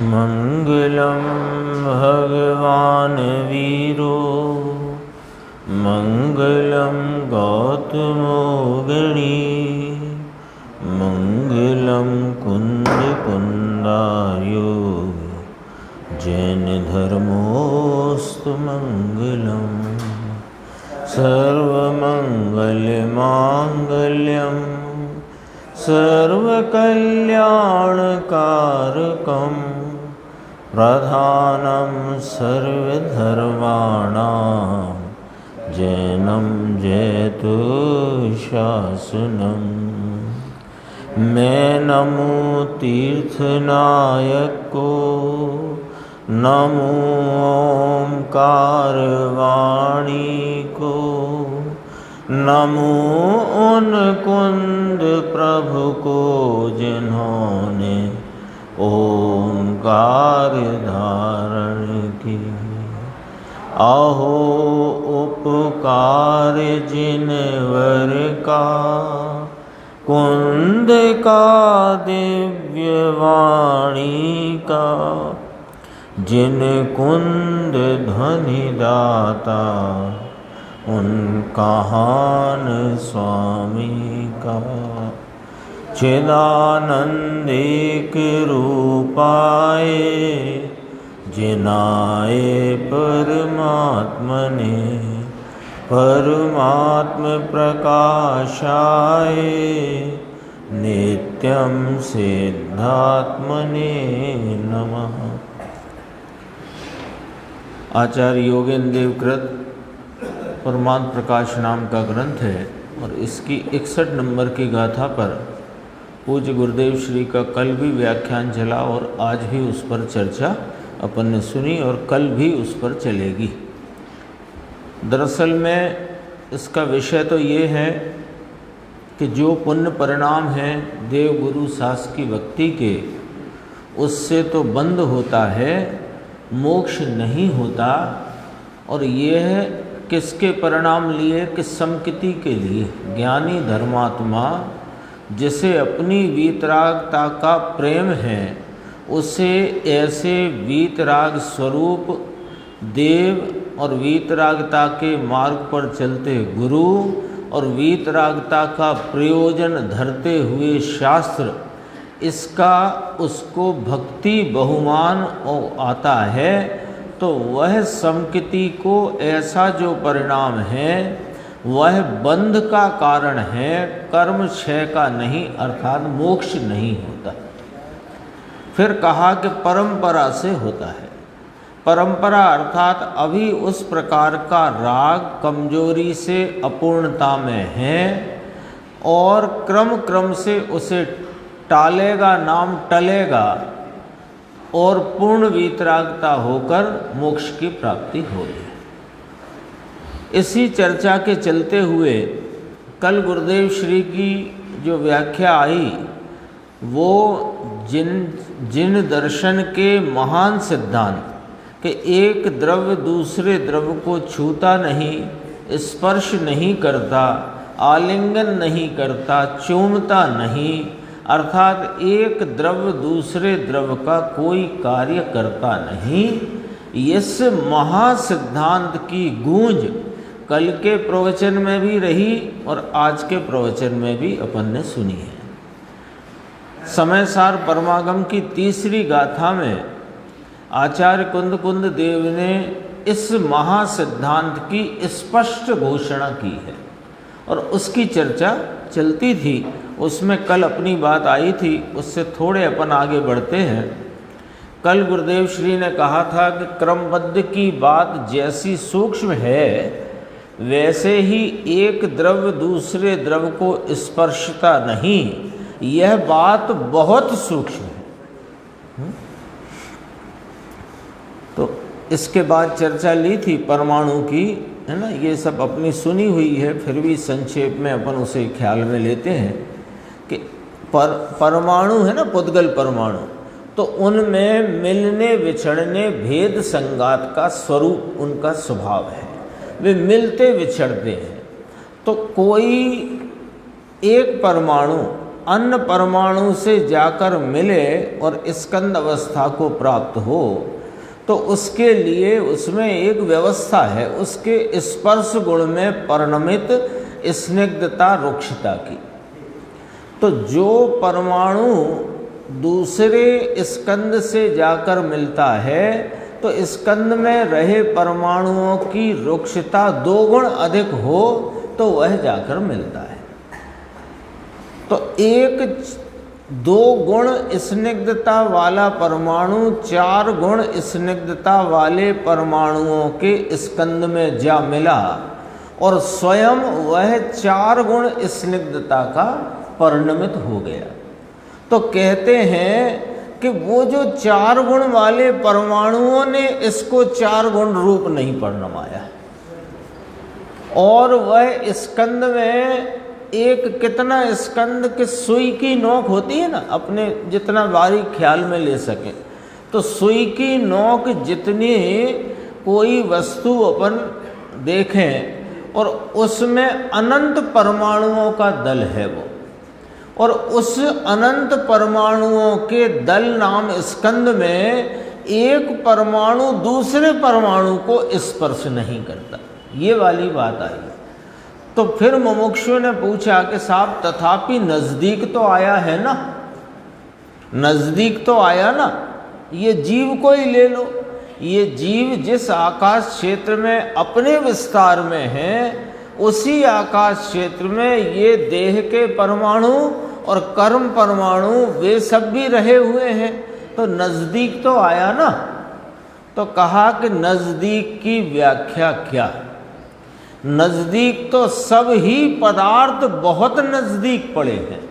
मंगलम भगवान वीरो मंगलम गौतमो गणी मंगलम कुंद कुंदार्यो जैन धर्मोस्तु मंगलम सर्वमंगलमांगल्यम सर्वकल्याणकारकं प्रधानं सर्वधर्माणां जैनं जयतु शासनं। मैं नमो तीर्थनायक को नमो ओंकार वाणी को नमो उन कुंद प्रभु को जिन्होंने ओंकार धारण की। अहो उपकार जिनवर का कुंद का दिव्य वाणी का जिन कुंद ध्वनि दाता उनका हान स्वामी का। चिदानंदिक रूपाए जिनाए परमात्मने परमात्म प्रकाशाय नित्यं सिद्धात्मने नमः। आचार्य योगेंद्र देव कृत परमात्म प्रकाश नाम का ग्रंथ है और इसकी 61 नंबर की गाथा पर पूज्य गुरुदेव श्री का कल भी व्याख्यान चला और आज भी उस पर चर्चा अपन ने सुनी और कल भी उस पर चलेगी। दरअसल में इसका विषय तो ये है कि जो पुण्य परिणाम हैं देव गुरु शास्त्र की भक्ति के, उससे तो बंद होता है, मोक्ष नहीं होता। और ये है किसके परिणाम लिए, किस समकिति के लिए? ज्ञानी धर्मात्मा जिसे अपनी वीतरागता का प्रेम है, उसे ऐसे वीतराग स्वरूप देव और वीतरागता के मार्ग पर चलते गुरु और वीतरागता का प्रयोजन धरते हुए शास्त्र, इसका उसको भक्ति बहुमान आता है तो वह समकिति को ऐसा जो परिणाम है वह बंध का कारण है, कर्म क्षय का नहीं, अर्थात मोक्ष नहीं होता। फिर कहा कि परंपरा से होता है। परंपरा अर्थात अभी उस प्रकार का राग कमजोरी से अपूर्णता में है और क्रम क्रम से उसे टालेगा, नाम टलेगा और पूर्ण वीतरागता होकर मोक्ष की प्राप्ति होगी। इसी चर्चा के चलते हुए कल गुरुदेव श्री की जो व्याख्या आई वो जिन दर्शन के महान सिद्धांत कि एक द्रव्य दूसरे द्रव्य को छूता नहीं, स्पर्श नहीं करता, आलिंगन नहीं करता, चूमता नहीं, अर्थात एक द्रव्य दूसरे द्रव्य का कोई कार्य करता नहीं, इस महासिद्धांत की गूंज कल के प्रवचन में भी रही और आज के प्रवचन में भी अपन ने सुनी है। समयसार परमागम की तीसरी गाथा में आचार्य कुंद कुंद देव ने इस महासिद्धांत की स्पष्ट घोषणा की है और उसकी चर्चा चलती थी। उसमें कल अपनी बात आई थी, उससे थोड़े अपन आगे बढ़ते हैं। कल गुरुदेव श्री ने कहा था कि क्रमबद्ध की बात जैसी सूक्ष्म है वैसे ही एक द्रव्य दूसरे द्रव्य को स्पर्शता नहीं, यह बात बहुत सूक्ष्म है। तो इसके बाद चर्चा ली थी परमाणु की, है ना। ये सब अपनी सुनी हुई है, फिर भी संक्षेप में अपन उसे ख्याल में लेते हैं कि परमाणु है ना, पुद्गल परमाणु, तो उनमें मिलने विछड़ने भेद संगात का स्वरूप उनका स्वभाव है, वे मिलते विछड़ते हैं। तो कोई एक परमाणु अन्य परमाणु से जाकर मिले और स्कंद अवस्था को प्राप्त हो, तो उसके लिए उसमें एक व्यवस्था है, उसके स्पर्श गुण में परिणमित स्निग्धता रुक्षता की। तो जो परमाणु दूसरे स्कंद से जाकर मिलता है, तो स्कंद में रहे परमाणुओं की रुक्षता 2 गुण अधिक हो तो वह जाकर मिलता है। तो 1-2 गुण स्निग्धता वाला परमाणु 4 गुण स्निग्धता वाले परमाणुओं के स्कंद में जा मिला और स्वयं वह 4 गुण स्निग्धता का परिणमित हो गया। तो कहते हैं कि वो जो 4 गुण वाले परमाणुओं ने इसको 4 गुण रूप नहीं परिणमाया, और वह स्कंद में एक कितना स्कंद के सुई की नोक होती है ना, अपने जितना बारीक ख्याल में ले सके, तो सुई की नोक जितनी कोई वस्तु अपन देखें और उसमें अनंत परमाणुओं का दल है वो, और उस अनंत परमाणुओं के दल नाम स्कंद में एक परमाणु दूसरे परमाणु को स्पर्श नहीं करता। ये वाली बात आई। तो फिर मुमुक्षु ने पूछा कि साहब तथापि नज़दीक तो आया है ना, नज़दीक तो आया ना, ये जीव को ही ले लो। ये जीव जिस आकाश क्षेत्र में अपने विस्तार में है, उसी आकाश क्षेत्र में ये देह के परमाणु और कर्म परमाणु वे सब भी रहे हुए हैं, तो नज़दीक तो आया ना। तो कहा कि नज़दीक की व्याख्या क्या? नज़दीक तो सब ही पदार्थ बहुत नज़दीक पड़े हैं।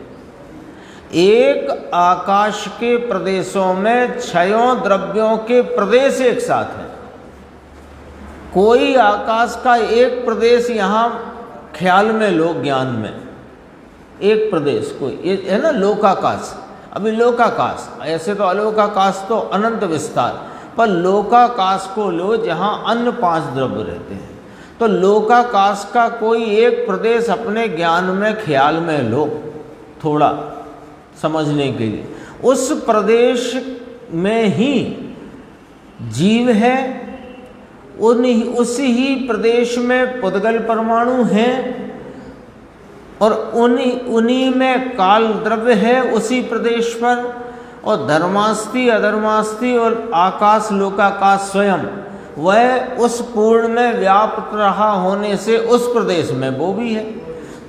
एक आकाश के प्रदेशों में 6 द्रव्यों के प्रदेश एक साथ हैं। कोई आकाश का एक प्रदेश यहाँ ख्याल में लो, ज्ञान में एक प्रदेश कोई ये है ना, लोकाकाश। अभी लोकाकाश, ऐसे तो अलोकाकाश तो अनंत विस्तार, पर लोकाकाश को लो जहाँ अन्य 5 द्रव्य रहते हैं। तो लोकाकाश का कोई एक प्रदेश अपने ज्ञान में ख्याल में लो थोड़ा समझने के लिए। उस प्रदेश में ही जीव है, उसी ही प्रदेश में पुद्गल परमाणु हैं, और उन्हीं में काल द्रव्य है उसी प्रदेश पर, और धर्मास्ति अधर्मास्ति और आकाश लोकाकाश स्वयं वह उस पूर्ण में व्याप्त रहा होने से उस प्रदेश में वो भी है।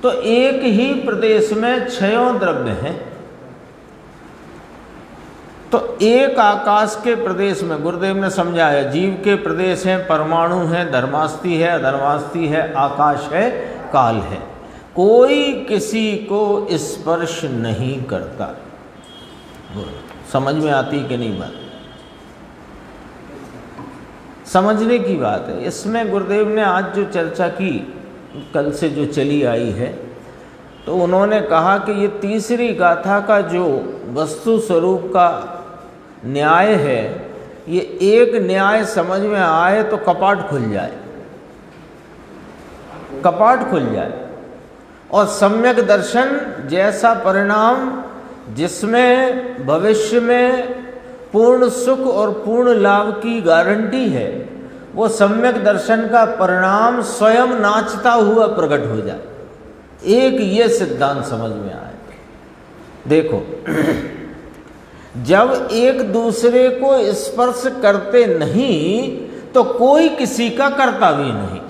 तो एक ही प्रदेश में 6 द्रव्य हैं। तो एक आकाश के प्रदेश में गुरुदेव ने समझाया जीव के प्रदेश हैं, परमाणु हैं, धर्मास्ति है, अधर्मास्ति है, आकाश है, काल है। कोई किसी को स्पर्श नहीं करता। समझ में आती कि नहीं बात? समझने की बात है। इसमें गुरुदेव ने आज जो चर्चा की, कल से जो चली आई है, तो उन्होंने कहा कि ये तीसरी गाथा का जो वस्तु स्वरूप का न्याय है, ये एक न्याय समझ में आए तो कपाट खुल जाए, कपाट खुल जाए। और सम्यक दर्शन जैसा परिणाम जिसमें भविष्य में पूर्ण सुख और पूर्ण लाभ की गारंटी है, वो सम्यक दर्शन का परिणाम स्वयं नाचता हुआ प्रकट हो जाए। एक ये सिद्धांत समझ में आए। देखो, जब एक दूसरे को स्पर्श करते नहीं तो कोई किसी का करता भी नहीं,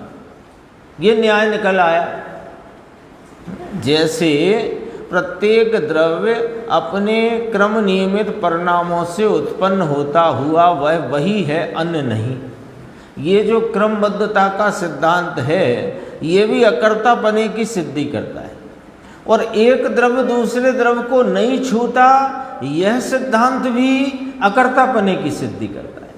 ये न्याय निकल आया। जैसे प्रत्येक द्रव्य अपने क्रम नियमित परिणामों से उत्पन्न होता हुआ वह वही है, अन्य नहीं। ये जो क्रमबद्धता का सिद्धांत है, ये भी अकर्तापने की सिद्धि करता है। और एक द्रव्य दूसरे द्रव्य को नहीं छूता, यह सिद्धांत भी अकर्तापने की सिद्धि करता है।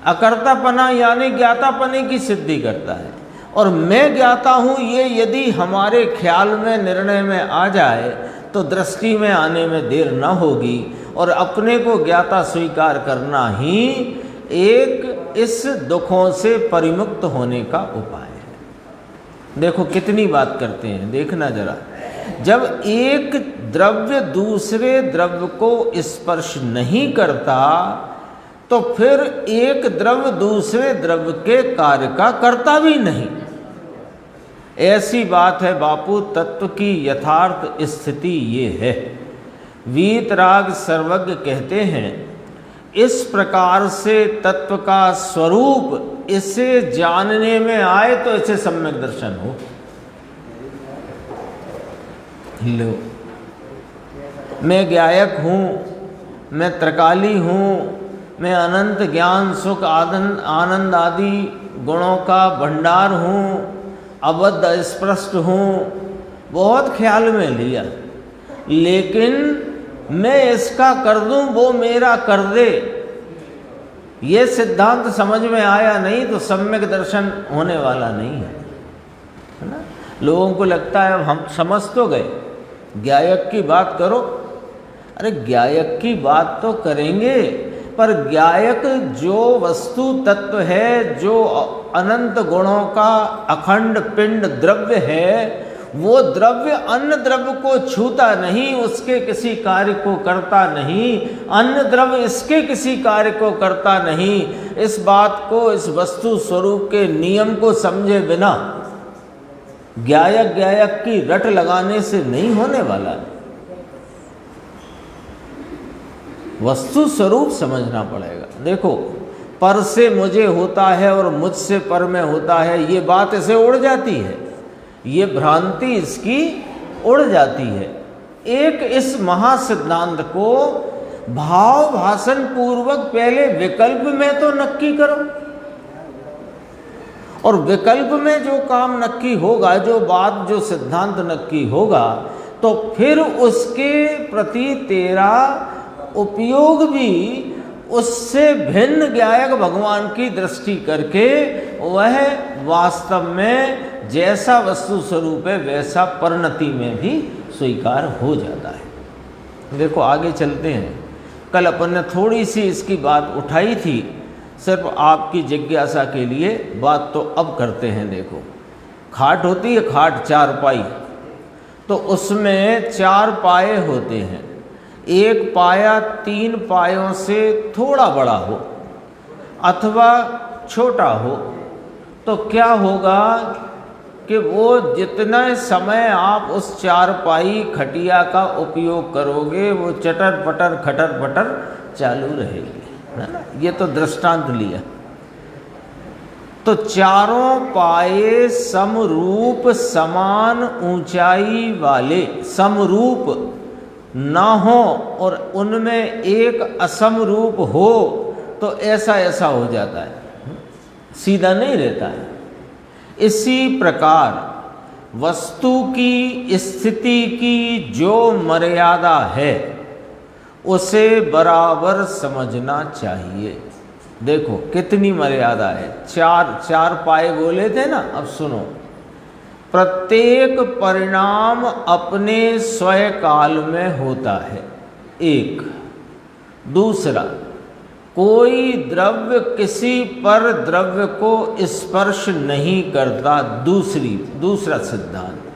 अकर्तापना यानी ज्ञातापने की सिद्धि करता है। और मैं ज्ञाता हूँ, ये यदि हमारे ख्याल में निर्णय में आ जाए तो दृष्टि में आने में देर न होगी, और अपने को ज्ञाता स्वीकार करना ही एक इस दुखों से परिमुक्त होने का उपाय है। देखो कितनी बात करते हैं, देखना जरा। जब एक द्रव्य दूसरे द्रव्य को स्पर्श नहीं करता तो फिर एक द्रव्य दूसरे द्रव्य के कार्य का करता भी नहीं। ऐसी बात है बापू, तत्व की यथार्थ स्थिति ये है। वीतराग सर्वज्ञ कहते हैं, इस प्रकार से तत्व का स्वरूप इसे जानने में आए तो इसे सम्यक दर्शन हो। लो, मैं गायक हूँ, मैं त्रिकाली हूँ, मैं अनंत ज्ञान सुख आनंद आदि गुणों का भंडार हूँ, अबद्ध स्पष्ट हूँ, बहुत ख्याल में लिया, लेकिन मैं इसका कर दूँ वो मेरा कर दे, ये सिद्धांत समझ में आया नहीं तो सम्यक दर्शन होने वाला नहीं है ना। लोगों को लगता है अब हम समझ तो गए, गायक की बात करो। अरे गायक की बात तो करेंगे, पर गायक जो वस्तु तत्व है, जो अनंत गुणों का अखंड पिंड द्रव्य है, वो द्रव्य अन्य द्रव्य को छूता नहीं, उसके किसी कार्य को करता नहीं, अन्य द्रव्य इसके किसी कार्य को करता नहीं। इस बात को, इस वस्तु स्वरूप के नियम को समझे बिना गायक की रट लगाने से नहीं होने वाला। वस्तु स्वरूप समझना पड़ेगा। देखो, पर से मुझे होता है और मुझसे पर में होता है, ये बात इसे उड़ जाती है, ये भ्रांति इसकी उड़ जाती है। एक इस महासिद्धांत को भाव भाषण पूर्वक पहले विकल्प में तो नक्की करो, और विकल्प में जो काम नक्की होगा, जो बात, जो सिद्धांत नक्की होगा, तो फिर उसके प्रति तेरा उपयोग भी उससे भिन्न गायक भगवान की दृष्टि करके वह वास्तव में जैसा वस्तु स्वरूप है वैसा परिणति में भी स्वीकार हो जाता है। देखो आगे चलते हैं। कल अपन ने थोड़ी सी इसकी बात उठाई थी, सिर्फ आपकी जिज्ञासा के लिए, बात तो अब करते हैं। देखो, खाट होती है, खाट चारपाई, तो उसमें 4 पाए होते हैं। एक पाया 3 पायों से थोड़ा बड़ा हो अथवा छोटा हो, तो क्या होगा कि वो जितना समय आप उस 4 पाई खटिया का उपयोग करोगे, वो चटर पटर खटर पटर चालू रहेगी, है ना। ये तो दृष्टांत लिया। तो चारों पाए समरूप समान ऊंचाई वाले, समरूप ना हो और उनमें एक असमरूप हो तो ऐसा ऐसा हो जाता है, सीधा नहीं रहता है। इसी प्रकार वस्तु की स्थिति की जो मर्यादा है उसे बराबर समझना चाहिए। देखो कितनी मर्यादा है। 4 पाए बोले थे ना, अब सुनो। प्रत्येक परिणाम अपने स्वयं काल में होता है, एक। दूसरा, कोई द्रव्य किसी पर द्रव्य को स्पर्श नहीं करता, दूसरा सिद्धांत।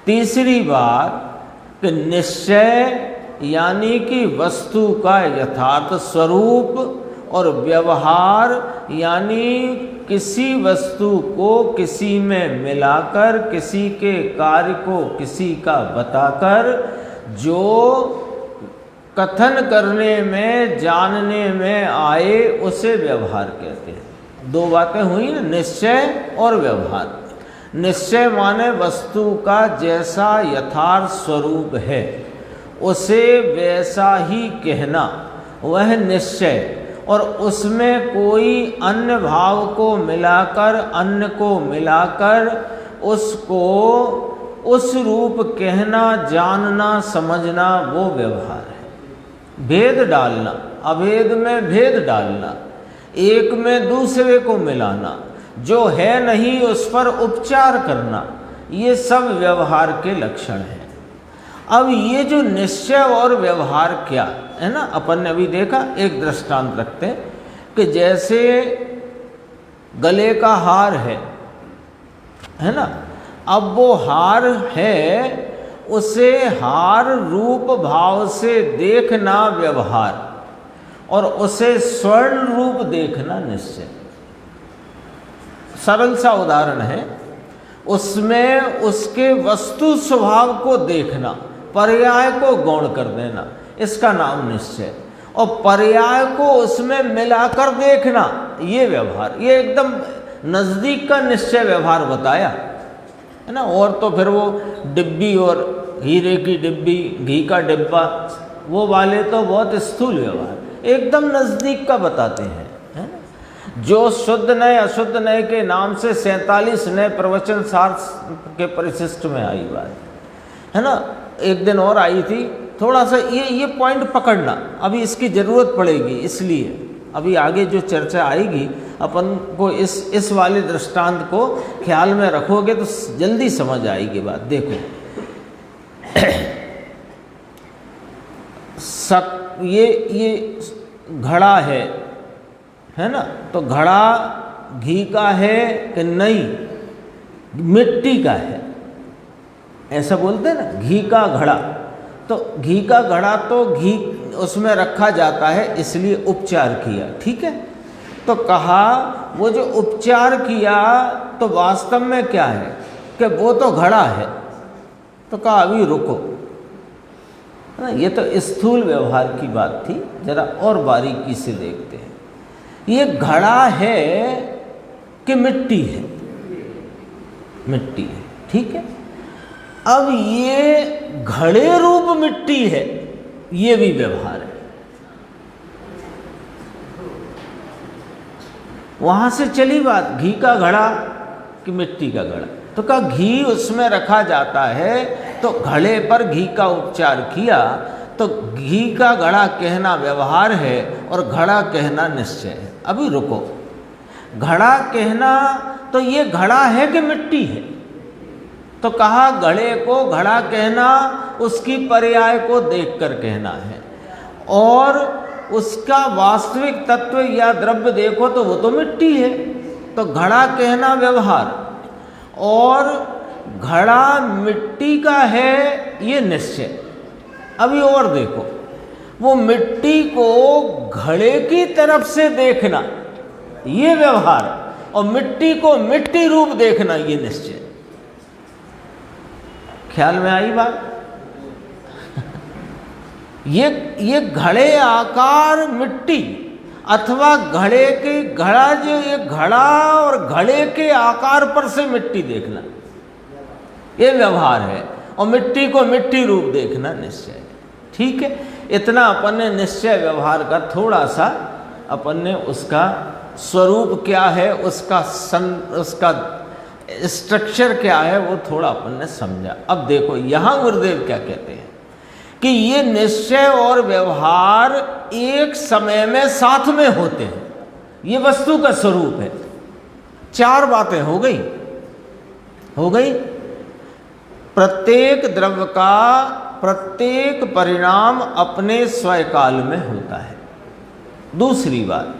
तीसरी बात कि निश्चय यानी कि वस्तु का यथार्थ स्वरूप, और व्यवहार यानी किसी वस्तु को किसी में मिलाकर, किसी के कार्य को किसी का बताकर जो कथन करने में, जानने में आए, उसे व्यवहार कहते हैं। 2 बातें हुई ना, निश्चय और व्यवहार। निश्चय माने वस्तु का जैसा यथार्थ स्वरूप है उसे वैसा ही कहना, वह निश्चय। और उसमें कोई अन्य भाव को मिलाकर, अन्य को मिलाकर उसको उस रूप कहना, जानना, समझना, वो व्यवहार है। भेद डालना, अभेद में भेद डालना, एक में दूसरे को मिलाना, जो है नहीं उस पर उपचार करना, ये सब व्यवहार के लक्षण हैं। अब ये जो निश्चय और व्यवहार क्या है ना, अपन ने अभी देखा। एक दृष्टांत रखते हैं कि जैसे गले का हार है ना, अब वो हार है उसे हार रूप भाव से देखना व्यवहार और उसे स्वर्ण रूप देखना निश्चय। सरल सा उदाहरण है, उसमें उसके वस्तु स्वभाव को देखना, पर्याय को गौण कर देना, इसका नाम निश्चय। और पर्याय को उसमें मिलाकर देखना, ये व्यवहार, ये एकदम नज़दीक का निश्चय व्यवहार बताया है ना। और तो फिर वो डिब्बी और हीरे की डिब्बी, घी का डिब्बा, वो वाले तो बहुत स्थूल व्यवहार, एकदम नज़दीक का बताते हैं, है ना। जो शुद्ध नय अशुद्ध नय के नाम से 47 नए प्रवचन सार के परिशिष्ट में आई बात है ना। एक दिन और आई थी, थोड़ा सा ये पॉइंट पकड़ना, अभी इसकी ज़रूरत पड़ेगी, इसलिए अभी आगे जो चर्चा आएगी अपन को इस वाले दृष्टांत को ख्याल में रखोगे तो जल्दी समझ आएगी बात। देखो ये घड़ा है ना, तो घड़ा घी का है कि नहीं, मिट्टी का है, ऐसा बोलते हैं ना, घी का घड़ा। तो घी का घड़ा तो घी उसमें रखा जाता है, इसलिए उपचार किया, ठीक है। तो कहा वो जो उपचार किया तो वास्तव में क्या है कि वो तो घड़ा है। तो कहा अभी रुको, ये तो स्थूल व्यवहार की बात थी, जरा और बारीकी से देखते हैं। ये घड़ा है कि मिट्टी है? मिट्टी है, ठीक है। अब ये घड़े रूप मिट्टी है, ये भी व्यवहार है। वहां से चली बात, घी का घड़ा कि मिट्टी का घड़ा। तो कहा घी उसमें रखा जाता है, तो घड़े पर घी का उपचार किया, तो घी का घड़ा कहना व्यवहार है और घड़ा कहना निश्चय है। अभी रुको, घड़ा कहना तो ये घड़ा है कि मिट्टी है? तो कहा घड़े को घड़ा कहना उसकी पर्याय को देखकर कहना है, और उसका वास्तविक तत्व या द्रव्य देखो तो वो तो मिट्टी है। तो घड़ा कहना व्यवहार, और घड़ा मिट्टी का है ये निश्चय। अभी और देखो, वो मिट्टी को घड़े की तरफ से देखना ये व्यवहार, और मिट्टी को मिट्टी रूप देखना ये निश्चय। ख्याल में आई बात? ये घड़े आकार मिट्टी, अथवा घड़े के घड़ा, जो ये घड़ा और घड़े के आकार पर से मिट्टी देखना ये व्यवहार है, और मिट्टी को मिट्टी रूप देखना निश्चय है, ठीक है। इतना अपन ने निश्चय व्यवहार का थोड़ा सा अपन ने उसका स्वरूप क्या है, उसका स्ट्रक्चर क्या है, वो थोड़ा अपन ने समझा। अब देखो यहाँ गुरुदेव क्या कहते हैं कि ये निश्चय और व्यवहार एक समय में साथ में होते हैं, ये वस्तु का स्वरूप है। चार बातें हो गई। प्रत्येक द्रव्य का प्रत्येक परिणाम अपने स्वकाल में होता है। दूसरी बात,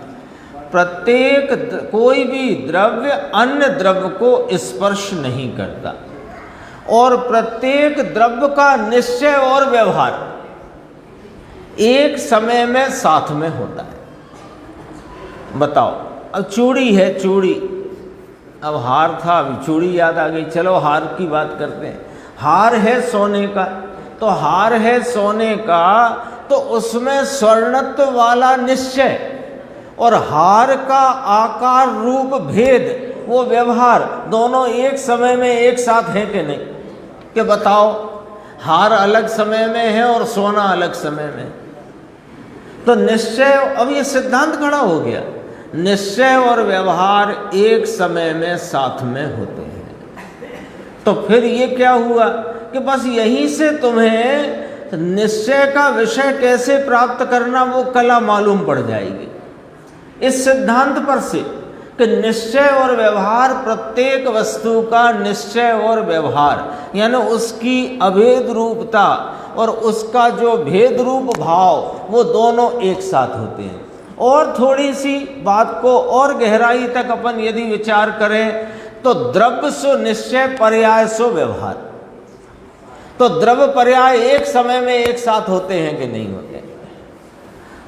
कोई भी द्रव्य अन्य द्रव्य को स्पर्श नहीं करता, और प्रत्येक द्रव्य का निश्चय और व्यवहार एक समय में साथ में होता है। बताओ, अब चूड़ी है, चूड़ी, अब हार था, अभी चूड़ी याद आ गई, चलो हार की बात करते हैं। हार है सोने का, तो हार है सोने का, तो उसमें स्वर्णत्व वाला निश्चय और हार का आकार रूप भेद, वो व्यवहार, दोनों एक समय में एक साथ हैं कि नहीं? कि बताओ, हार अलग समय में है और सोना अलग समय में। तो निश्चय, अब ये सिद्धांत खड़ा हो गया, निश्चय और व्यवहार एक समय में साथ में होते हैं। तो फिर ये क्या हुआ कि बस यहीं से तुम्हें निश्चय का विषय कैसे प्राप्त करना वो कला मालूम पड़ जाएगी, इस सिद्धांत पर से कि निश्चय और व्यवहार, प्रत्येक वस्तु का निश्चय और व्यवहार, यानी उसकी अभेद रूपता और उसका जो भेद रूप भाव, वो दोनों एक साथ होते हैं। और थोड़ी सी बात को और गहराई तक अपन यदि विचार करें तो द्रव्य सो निश्चय, पर्याय सो व्यवहार। तो द्रव्य पर्याय एक समय में एक साथ होते हैं कि नहीं होते?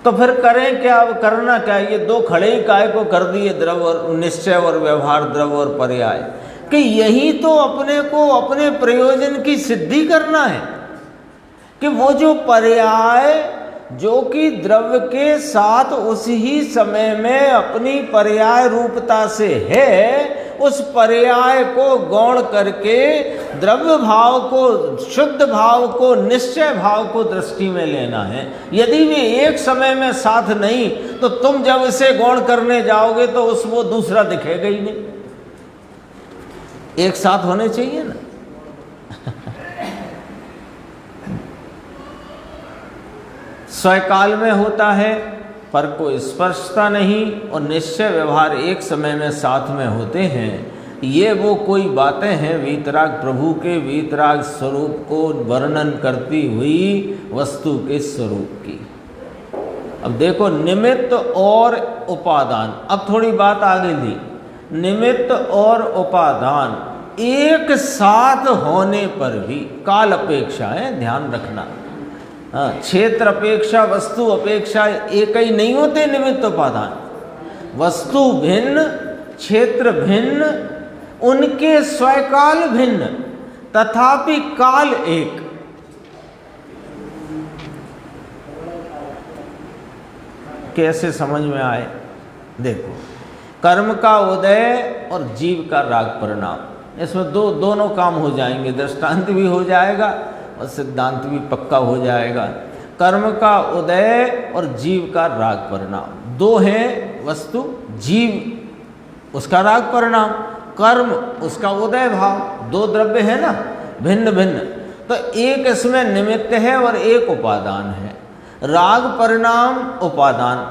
तो फिर करें क्या? अब करना क्या? ये दो खड़े ही काय को कर दिए, द्रव्य और निश्चय और व्यवहार, द्रव्य और पर्याय, कि यही तो अपने को अपने प्रयोजन की सिद्धि करना है कि वो जो पर्याय जो कि द्रव्य के साथ उस ही समय में अपनी पर्याय रूपता से है, उस पर्याय को गौण करके द्रव्य भाव को, शुद्ध भाव को, निश्चय भाव को दृष्टि में लेना है। यदि वे एक समय में साथ नहीं, तो तुम जब इसे गौण करने जाओगे तो उस वो दूसरा दिखेगा ही नहीं। एक साथ होने चाहिए ना। स्वकाल में होता है पर कोई स्पर्शता नहीं, और निश्चय व्यवहार एक समय में साथ में होते हैं। ये वो कोई बातें हैं वीतराग प्रभु के वीतराग स्वरूप को वर्णन करती हुई वस्तु के स्वरूप की। अब देखो, निमित्त और उपादान, अब थोड़ी बात आगे दी। निमित्त और उपादान एक साथ होने पर भी काल अपेक्षा है, ध्यान रखना। क्षेत्र अपेक्षा, वस्तु अपेक्षा एक ही नहीं होते निमित्त उपादान। वस्तु भिन्न, क्षेत्र भिन्न, उनके स्वकाल भिन्न, तथापि काल एक। कैसे समझ में आए? देखो, कर्म का उदय और जीव का राग परिणाम, इसमें दोनों काम हो जाएंगे। दृष्टांत भी हो जाएगा और सिद्धांत भी पक्का हो जाएगा। कर्म का उदय और जीव का राग परिणाम, दो हैं वस्तु। जीव उसका राग परिणाम, कर्म उसका उदय भाव, दो द्रव्य है ना, भिन्न भिन्न। तो एक इसमें निमित्त है और एक उपादान है। राग परिणाम उपादान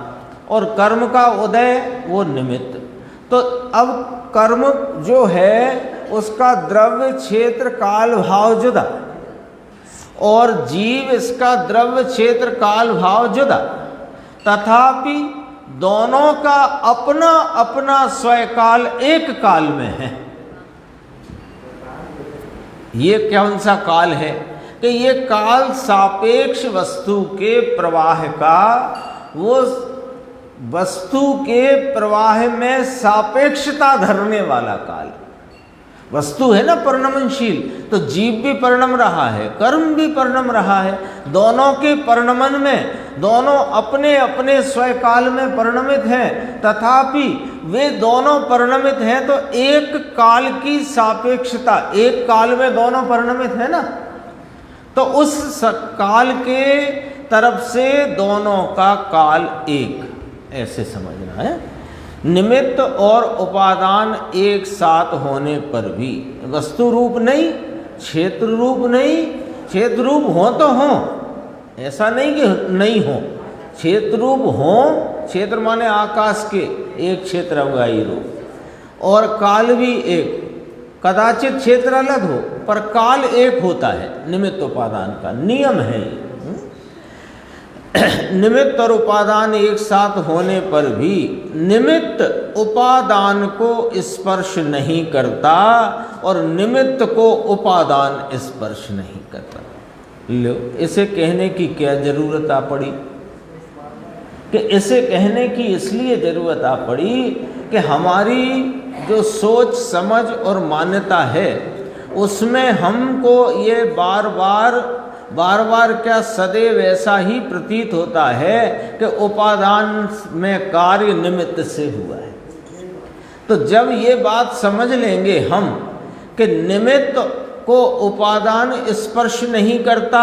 और कर्म का उदय वो निमित्त। तो अब कर्म जो है उसका द्रव्य, क्षेत्र, काल, भाव जुदा, और जीव इसका द्रव्य, क्षेत्र, काल, भाव जुदा। तथापि दोनों का अपना अपना स्वकाल एक काल में है। ये कौन सा काल है? कि ये काल सापेक्ष वस्तु के प्रवाह का, वो वस्तु के प्रवाह में सापेक्षता धरने वाला काल। वस्तु है ना परिणमनशील, तो जीव भी परिणम रहा है, कर्म भी परिणम रहा है। दोनों के परिणमन में दोनों अपने अपने स्वकाल में परिणमित हैं, तथापि वे दोनों परिणमित हैं तो एक काल की सापेक्षता, एक काल में दोनों परिणमित है ना, तो उस काल के तरफ से दोनों का काल एक, ऐसे समझना है। निमित्त और उपादान एक साथ होने पर भी वस्तु रूप नहीं, क्षेत्र रूप नहीं, क्षेत्र रूप हो तो हो, ऐसा नहीं कि नहीं हो, क्षेत्र रूप हो, क्षेत्र माने आकाश के एक क्षेत्र अवगाही रूप, और काल भी एक। कदाचित क्षेत्र अलग हो पर काल एक होता है, निमित्त उपादान का नियम है। निमित्त और उपादान एक साथ होने पर भी निमित्त उपादान को स्पर्श नहीं करता और निमित्त को उपादान स्पर्श नहीं करता। लो, इसे कहने की क्या जरूरत आ पड़ी? कि इसे कहने की इसलिए जरूरत आ पड़ी कि हमारी जो सोच समझ और मान्यता है उसमें हमको ये बार बार क्या सदैव ऐसा ही प्रतीत होता है कि उपादान में कार्य निमित्त से हुआ है। तो जब ये बात समझ लेंगे हम कि निमित्त को उपादान स्पर्श नहीं करता,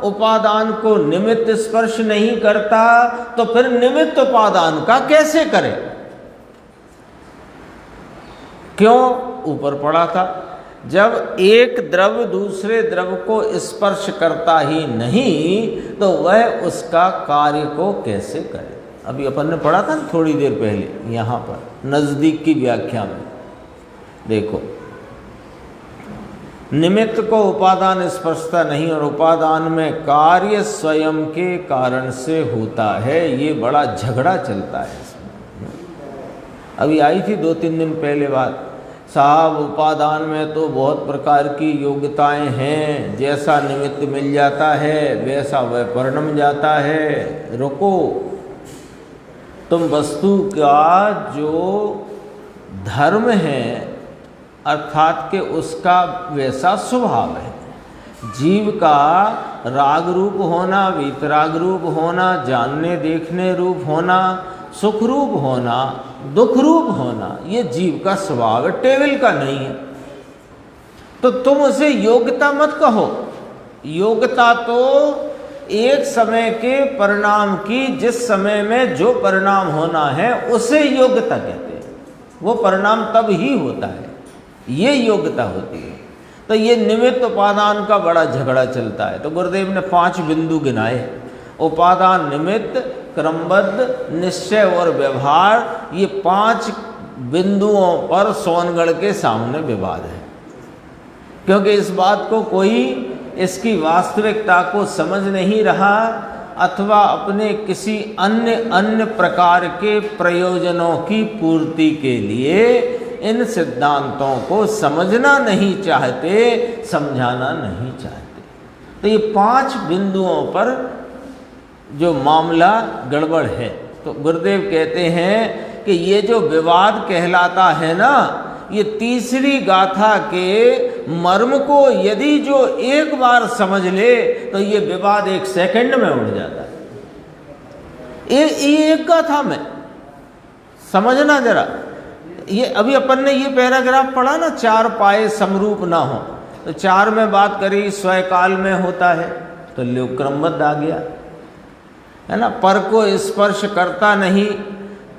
उपादान को निमित्त स्पर्श नहीं करता, तो फिर निमित्त उपादान का कैसे करें? क्यों ऊपर पड़ा था, जब एक द्रव्य दूसरे द्रव्य को स्पर्श करता ही नहीं तो वह उसका कार्य को कैसे करे? अभी अपन ने पढ़ा था ना थोड़ी देर पहले, यहाँ पर नजदीक की व्याख्या में देखो, निमित्त को उपादान स्पर्शता नहीं और उपादान में कार्य स्वयं के कारण से होता है। ये बड़ा झगड़ा चलता है इसमें। अभी आई थी 2-3 दिन पहले बात, साहब उपादान में तो बहुत प्रकार की योग्यताएं हैं, जैसा निमित्त मिल जाता है वैसा वह परिणम जाता है। रुको, तुम वस्तु का जो धर्म है अर्थात कि उसका वैसा स्वभाव है, जीव का राग रूप होना, वीतराग रूप होना, जानने देखने रूप होना, सुख रूप होना, दुख रूप होना, ये जीव का स्वभाव है, टेबल का नहीं है। तो तुम उसे योग्यता मत कहो। योग्यता तो एक समय के परिणाम की, जिस समय में जो परिणाम होना है उसे योग्यता कहते हैं। वो परिणाम तब ही होता है, ये योग्यता होती है। तो ये निमित्त उपादान का बड़ा झगड़ा चलता है। तो गुरुदेव ने 5 बिंदु गिनाए, उपादान, निमित्त, क्रमबद्ध, निश्चय और व्यवहार। ये 5 बिंदुओं पर सोनगढ़ के सामने विवाद है, क्योंकि इस बात को कोई इसकी वास्तविकता को समझ नहीं रहा, अथवा अपने किसी अन्य प्रकार के प्रयोजनों की पूर्ति के लिए इन सिद्धांतों को समझना नहीं चाहते, समझाना नहीं चाहते। तो ये 5 बिंदुओं पर जो मामला गड़बड़ है, तो गुरुदेव कहते हैं कि ये जो विवाद कहलाता है ना, ये तीसरी गाथा के मर्म को यदि जो एक बार समझ ले तो ये विवाद 1 सेकंड में उड़ जाता है। एक गाथा में समझना जरा, ये अभी अपन ने ये पैराग्राफ पढ़ा ना, 4 पाए समरूप ना हो, तो 4 में बात करी स्वयकाल में होता है, तो लोक क्रमबद्ध आ गया है ना। पर को स्पर्श करता नहीं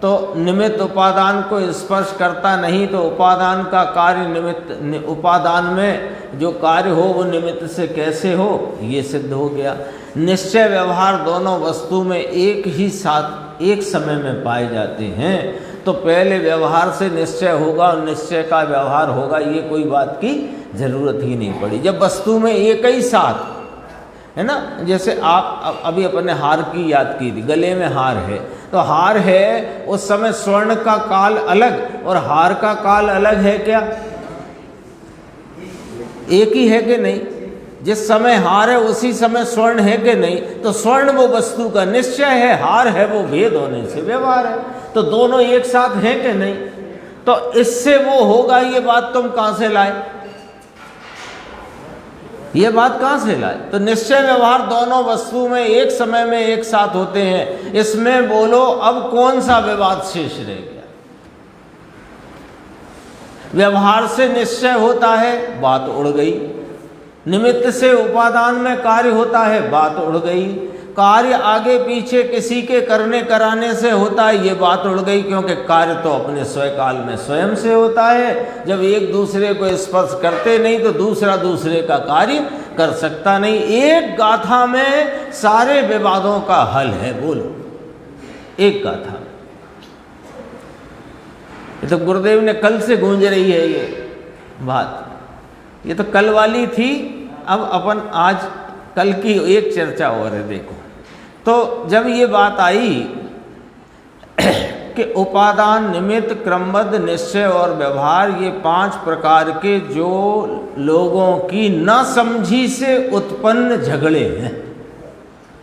तो निमित्त उपादान को स्पर्श करता नहीं, तो उपादान का कार्य निमित्त, उपादान में जो कार्य हो वो निमित्त से कैसे हो, ये सिद्ध हो गया। निश्चय व्यवहार दोनों वस्तु में एक ही साथ एक समय में पाए जाते हैं, तो पहले व्यवहार से निश्चय होगा और निश्चय का व्यवहार होगा, ये कोई बात की जरूरत ही नहीं पड़ी। जब वस्तु में एक ही साथ है ना, जैसे आप अभी अपने हार की याद की थी, गले में हार है, तो हार है उस समय स्वर्ण का काल अलग और हार का काल अलग है क्या? एक ही है कि नहीं? जिस समय हार है उसी समय स्वर्ण है कि नहीं? तो स्वर्ण वो वस्तु का निश्चय है, हार है वो भेद होने से व्यवहार है, तो दोनों एक साथ हैं कि नहीं? तो इससे वो होगा, ये बात तुम कहां से लाए? ये बात कहां से लाए? तो निश्चय व्यवहार दोनों वस्तु में एक समय में एक साथ होते हैं, इसमें बोलो अब कौन सा विवाद शेष रह गया? व्यवहार से निश्चय होता है, बात उड़ गई। निमित्त से उपादान में कार्य होता है, बात उड़ गई। कार्य आगे पीछे किसी के करने कराने से होता है, ये बात उड़ गई, क्योंकि कार्य तो अपने स्वयकाल में स्वयं से होता है। जब एक दूसरे को स्पर्श करते नहीं तो दूसरा दूसरे का कार्य कर सकता नहीं। एक गाथा में सारे विवादों का हल है, बोलो, एक गाथा। ये तो गुरुदेव ने कल से गूंज रही है ये बात, ये तो कल वाली थी। अब अपन आज कल की एक चर्चा और है। देखो, तो जब ये बात आई कि उपादान, निमित्त, क्रमबद्ध, निश्चय और व्यवहार, ये 5 प्रकार के जो लोगों की न समझी से उत्पन्न झगड़े हैं,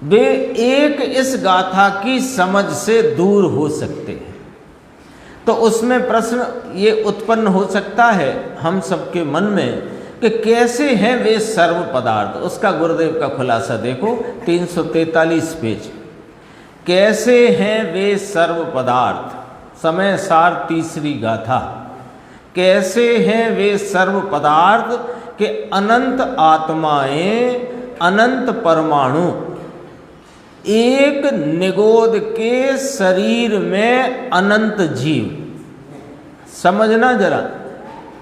वे एक इस गाथा की समझ से दूर हो सकते हैं। तो उसमें प्रश्न ये उत्पन्न हो सकता है हम सबके मन में कि कैसे हैं वे सर्व पदार्थ। उसका गुरुदेव का खुलासा देखो, 343 पेज। कैसे हैं वे सर्व पदार्थ, समय सार तीसरी गाथा। कैसे हैं वे सर्व पदार्थ के अनंत आत्माएं, अनंत परमाणु एक निगोद के शरीर में अनंत जीव। समझना जरा,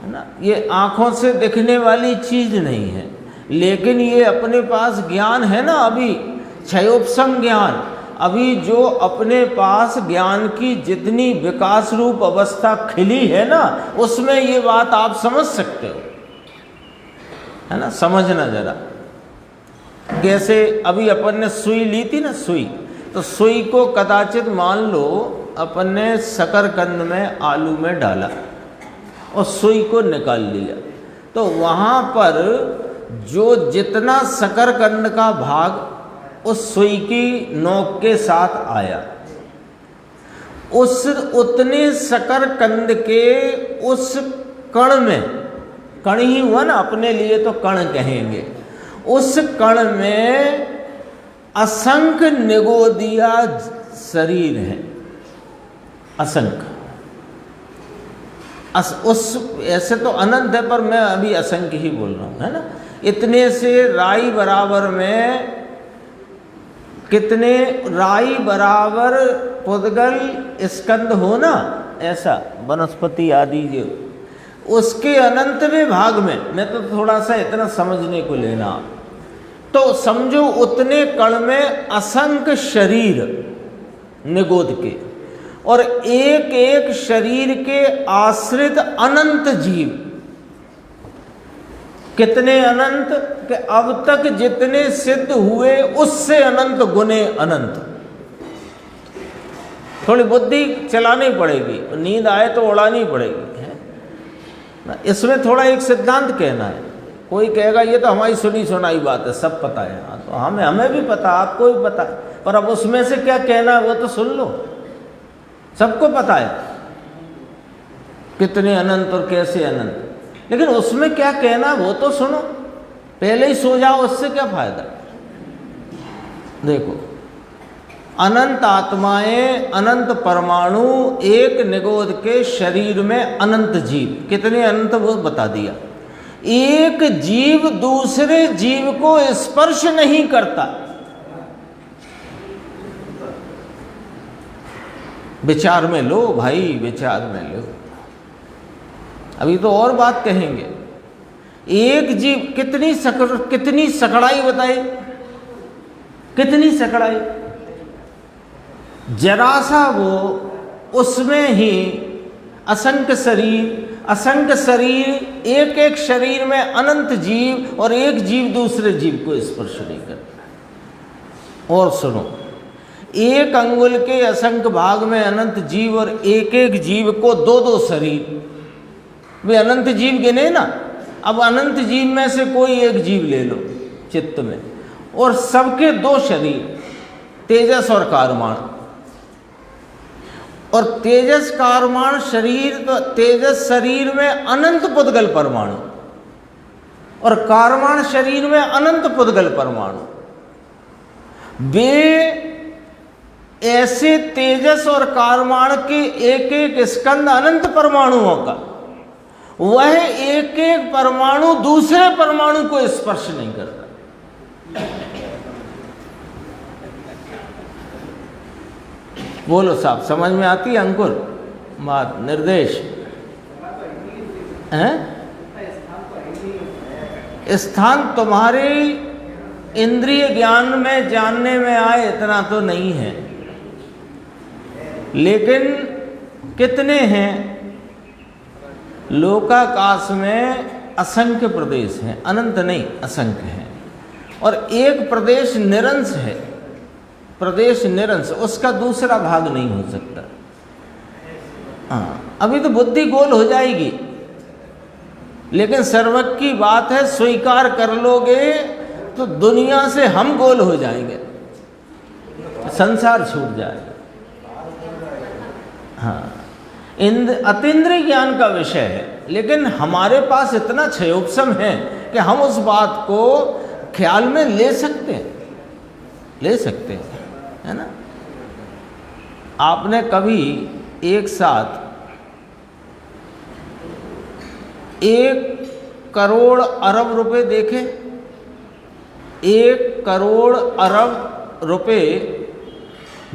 है ना, ये आँखों से दिखने वाली चीज नहीं है, लेकिन ये अपने पास ज्ञान है ना, अभी क्षयोपसम ज्ञान, अभी जो अपने पास ज्ञान की जितनी विकास रूप अवस्था खिली है ना, उसमें ये बात आप समझ सकते हो, है ना। समझना जरा, जैसे अभी अपन ने सुई ली थी ना, सुई, तो सुई को कदाचित मान लो अपन ने शकरकंद में, आलू में डाला, और सुई को निकाल लिया। तो वहाँ पर जो जितना शकरकंद का भाग उस सुई की नोक के साथ आया, उतने शकरकंद के उस कण में, कण ही हुआ ना, अपने लिए तो कण कहेंगे, उस कण में असंख्य निगोदिया शरीर है, असंख्य। उस ऐसे तो अनंत है, पर मैं अभी असंख्य ही बोल रहा हूँ, है ना। इतने से राई बराबर में कितने राई बराबर पुद्गल स्कंद हो ना, ऐसा वनस्पति आदि जो उसके अनंतवें भाग में, मैं तो थोड़ा सा इतना समझने को लेना, तो समझो उतने कण में असंख्य शरीर निगोद के, और एक एक शरीर के आश्रित अनंत जीव। कितने अनंत कि अब तक जितने सिद्ध हुए उससे अनंत गुने अनंत। थोड़ी बुद्धि चलानी पड़ेगी, नींद आए तो उड़ानी पड़ेगी, है। इसमें थोड़ा एक सिद्धांत कहना है। कोई कहेगा ये तो हमारी सुनी सुनाई बात है, सब पता है। हाँ, तो हमें भी पता, आपको भी पता है, पर अब उसमें से क्या कहना है वो तो सुन लो। सबको पता है कितने अनंत और कैसे अनंत, लेकिन उसमें क्या कहना वो तो सुनो। पहले ही सो जाओ, उससे क्या फायदा। देखो, अनंत आत्माएं, अनंत परमाणु, एक निगोद के शरीर में अनंत जीव। कितने अनंत वो बता दिया। एक जीव दूसरे जीव को स्पर्श नहीं करता। विचार में लो भाई, विचार में लो। अभी तो और बात कहेंगे। एक जीव, कितनी सकड़ाई बताई, कितनी सकड़ाई। जरा सा वो, उसमें ही असंख्य शरीर, एक एक शरीर में अनंत जीव, और एक जीव दूसरे जीव को स्पर्श नहीं करता। और सुनो, एक अंगुल के असंख्य भाग में अनंत जीव, और एक एक जीव को दो दो शरीर। वे अनंत जीव गिने ना। अब अनंत जीव में से कोई एक जीव ले लो चित्त में, और सबके दो शरीर, तेजस और कारमाण। और तेजस कारमाण शरीर, तो तेजस शरीर में अनंत पुद्गल परमाणु, और कारमाण शरीर में अनंत पुद्गल परमाणु। वे ऐसे तेजस और कारमाण के एक एक स्कंद अनंत परमाणुओं का, वह एक एक परमाणु दूसरे परमाणु को स्पर्श नहीं करता। बोलो साहब, समझ में आती है अंकुर बात, निर्देश हैं? स्थान तुम्हारे इंद्रिय ज्ञान में जानने में आए इतना तो नहीं है, लेकिन कितने हैं। लोकाकाश में असंख्य प्रदेश हैं, अनंत नहीं, असंख्य हैं। और एक प्रदेश निरंश है, प्रदेश निरंश, उसका दूसरा भाग नहीं हो सकता। हाँ, अभी तो बुद्धि गोल हो जाएगी, लेकिन सर्वज्ञ की बात है, स्वीकार कर लोगे तो दुनिया से हम गोल हो जाएंगे, संसार छूट जाएगा। हाँ, अतीन्द्रिय ज्ञान का विषय है, लेकिन हमारे पास इतना क्षयोपशम है कि हम उस बात को ख्याल में ले सकते हैं, है ना। आपने कभी एक साथ 1 करोड़ अरब रुपए देखे? 1 करोड़ अरब रुपए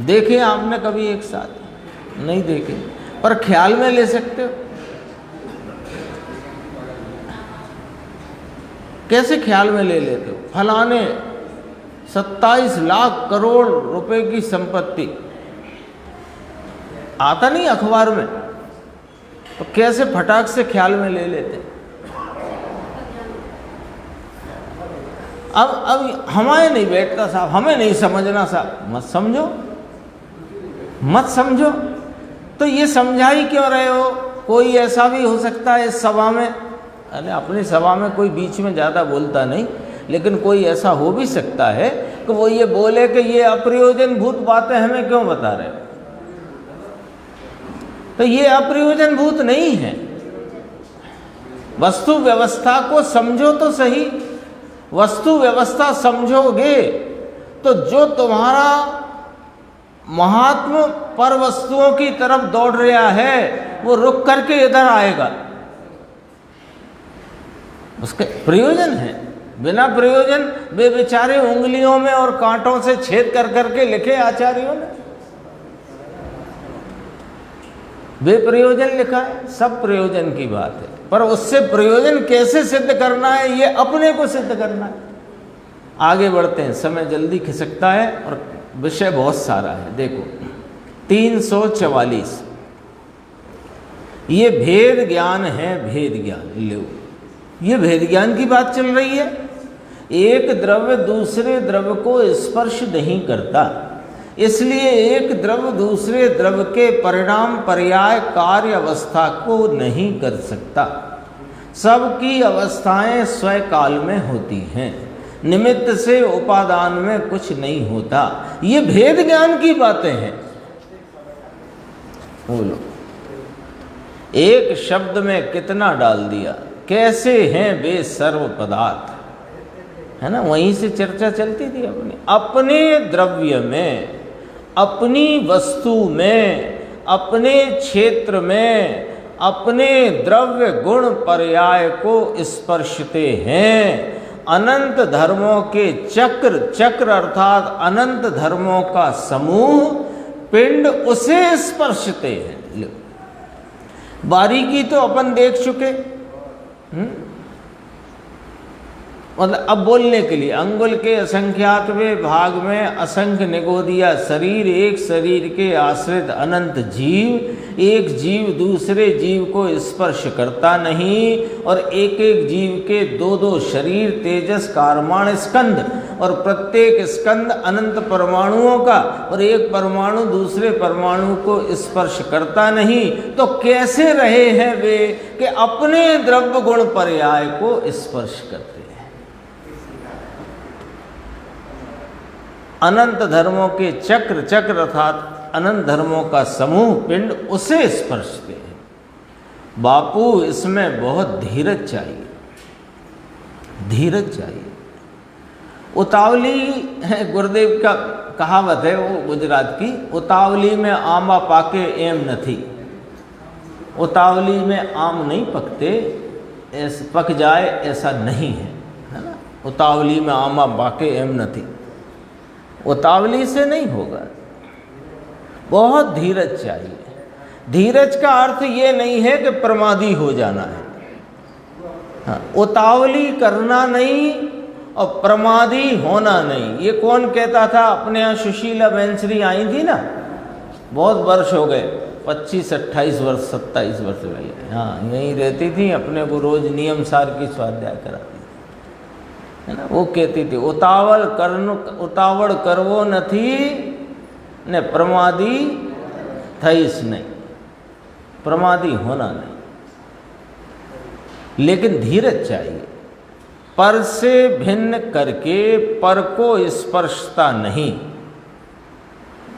देखे आपने कभी एक साथ? नहीं देखे, पर ख्याल में ले सकते हो। कैसे ख्याल में ले लेते हो? फलाने 27 लाख करोड़ रुपए की संपत्ति, आता नहीं अखबार में, तो कैसे फटाक से ख्याल में ले लेते। अब हमारे नहीं बैठता साहब, हमें नहीं समझना साहब। मत समझो। तो ये समझा ही क्यों रहे हो कोई ऐसा भी हो सकता है इस सभा में, अरे अपनी सभा में कोई बीच में ज़्यादा बोलता नहीं, लेकिन कोई ऐसा हो भी सकता है कि वो ये बोले कि ये अप्रयोजनभूत बातें हमें क्यों बता रहे हो। तो ये अप्रयोजनभूत नहीं है। वस्तु व्यवस्था को समझो तो सही। वस्तु व्यवस्था समझोगे तो जो तुम्हारा महात्म पर वस्तुओं की तरफ दौड़ रहा है वो रुक करके इधर आएगा। उसके प्रयोजन है। बिना प्रयोजन वे बेचारे उंगलियों में और कांटों से छेद कर करके लिखे आचार्यों ने, वे प्रयोजन लिखा है, सब प्रयोजन की बात है, पर उससे प्रयोजन कैसे सिद्ध करना है ये अपने को सिद्ध करना है। आगे बढ़ते हैं, समय जल्दी खिसकता है और विषय बहुत सारा है। देखो 344, ये भेद ज्ञान है। भेद ज्ञान लो, ये भेद ज्ञान की बात चल रही है। एक द्रव्य दूसरे द्रव्य को स्पर्श नहीं करता, इसलिए एक द्रव्य दूसरे द्रव्य के परिणाम पर्याय कार्य अवस्था को नहीं कर सकता। सबकी अवस्थाएं स्वकाल में होती हैं, निमित्त से उपादान में कुछ नहीं होता। ये भेद ज्ञान की बातें हैं। बोलो, एक शब्द में कितना डाल दिया। कैसे हैं वे सर्व पदार्थ, है ना, वहीं से चर्चा चलती थी। अपने द्रव्य में, अपनी वस्तु में, अपने क्षेत्र में अपने द्रव्य गुण पर्याय को स्पर्शते हैं। अनंत धर्मों के चक्र, चक्र अर्थात अनंत धर्मों का समूह पिंड उसे स्पर्शते हैं। बारीकी तो अपन देख चुके। मतलब अब बोलने के लिए, अंगुल के असंख्यातवें भाग में असंख्य निगोदिया शरीर, एक शरीर के आश्रित अनंत जीव, एक जीव दूसरे जीव को स्पर्श करता नहीं, और एक एक जीव के दो दो शरीर, तेजस कारमाण स्कंद, और प्रत्येक स्कंद अनंत परमाणुओं का, और एक परमाणु दूसरे परमाणु को स्पर्श करता नहीं। तो कैसे रहे हैं वे कि अपने द्रव्य गुण पर्याय को स्पर्श करते हैं। अनंत धर्मों के चक्र, चक्र अर्थात अनंत धर्मों का समूह पिंड उसे स्पर्शते हैं। बापू, इसमें बहुत धीरज चाहिए, धीरज चाहिए। उतावली है, गुरुदेव का कहावत है वो गुजरात की, उतावली में आंबा पाके एम नहीं। उतावली में आम नहीं पकते, पक जाए ऐसा नहीं है, है ना। उतावली में आंबा पाके एम नहीं, उतावली से नहीं होगा। बहुत धीरज चाहिए। धीरज का अर्थ ये नहीं है कि प्रमादी हो जाना है। हाँ, उतावली करना नहीं और प्रमादी होना नहीं। ये कौन कहता था? अपने यहाँ सुशीला बेंसरी आई थी ना, बहुत वर्ष हो गए, 25-28 वर्ष 27 वर्ष हो गए। हाँ, यहीं रहती थी, अपने को रोज नियम सार की स्वाध्याय कराती, है ना। वो कहती थी, उतावड़ करवो नहीं ने प्रमादी थईस नहीं, प्रमादी होना नहीं। लेकिन धीरज चाहिए। पर से भिन्न करके पर को स्पर्शता नहीं।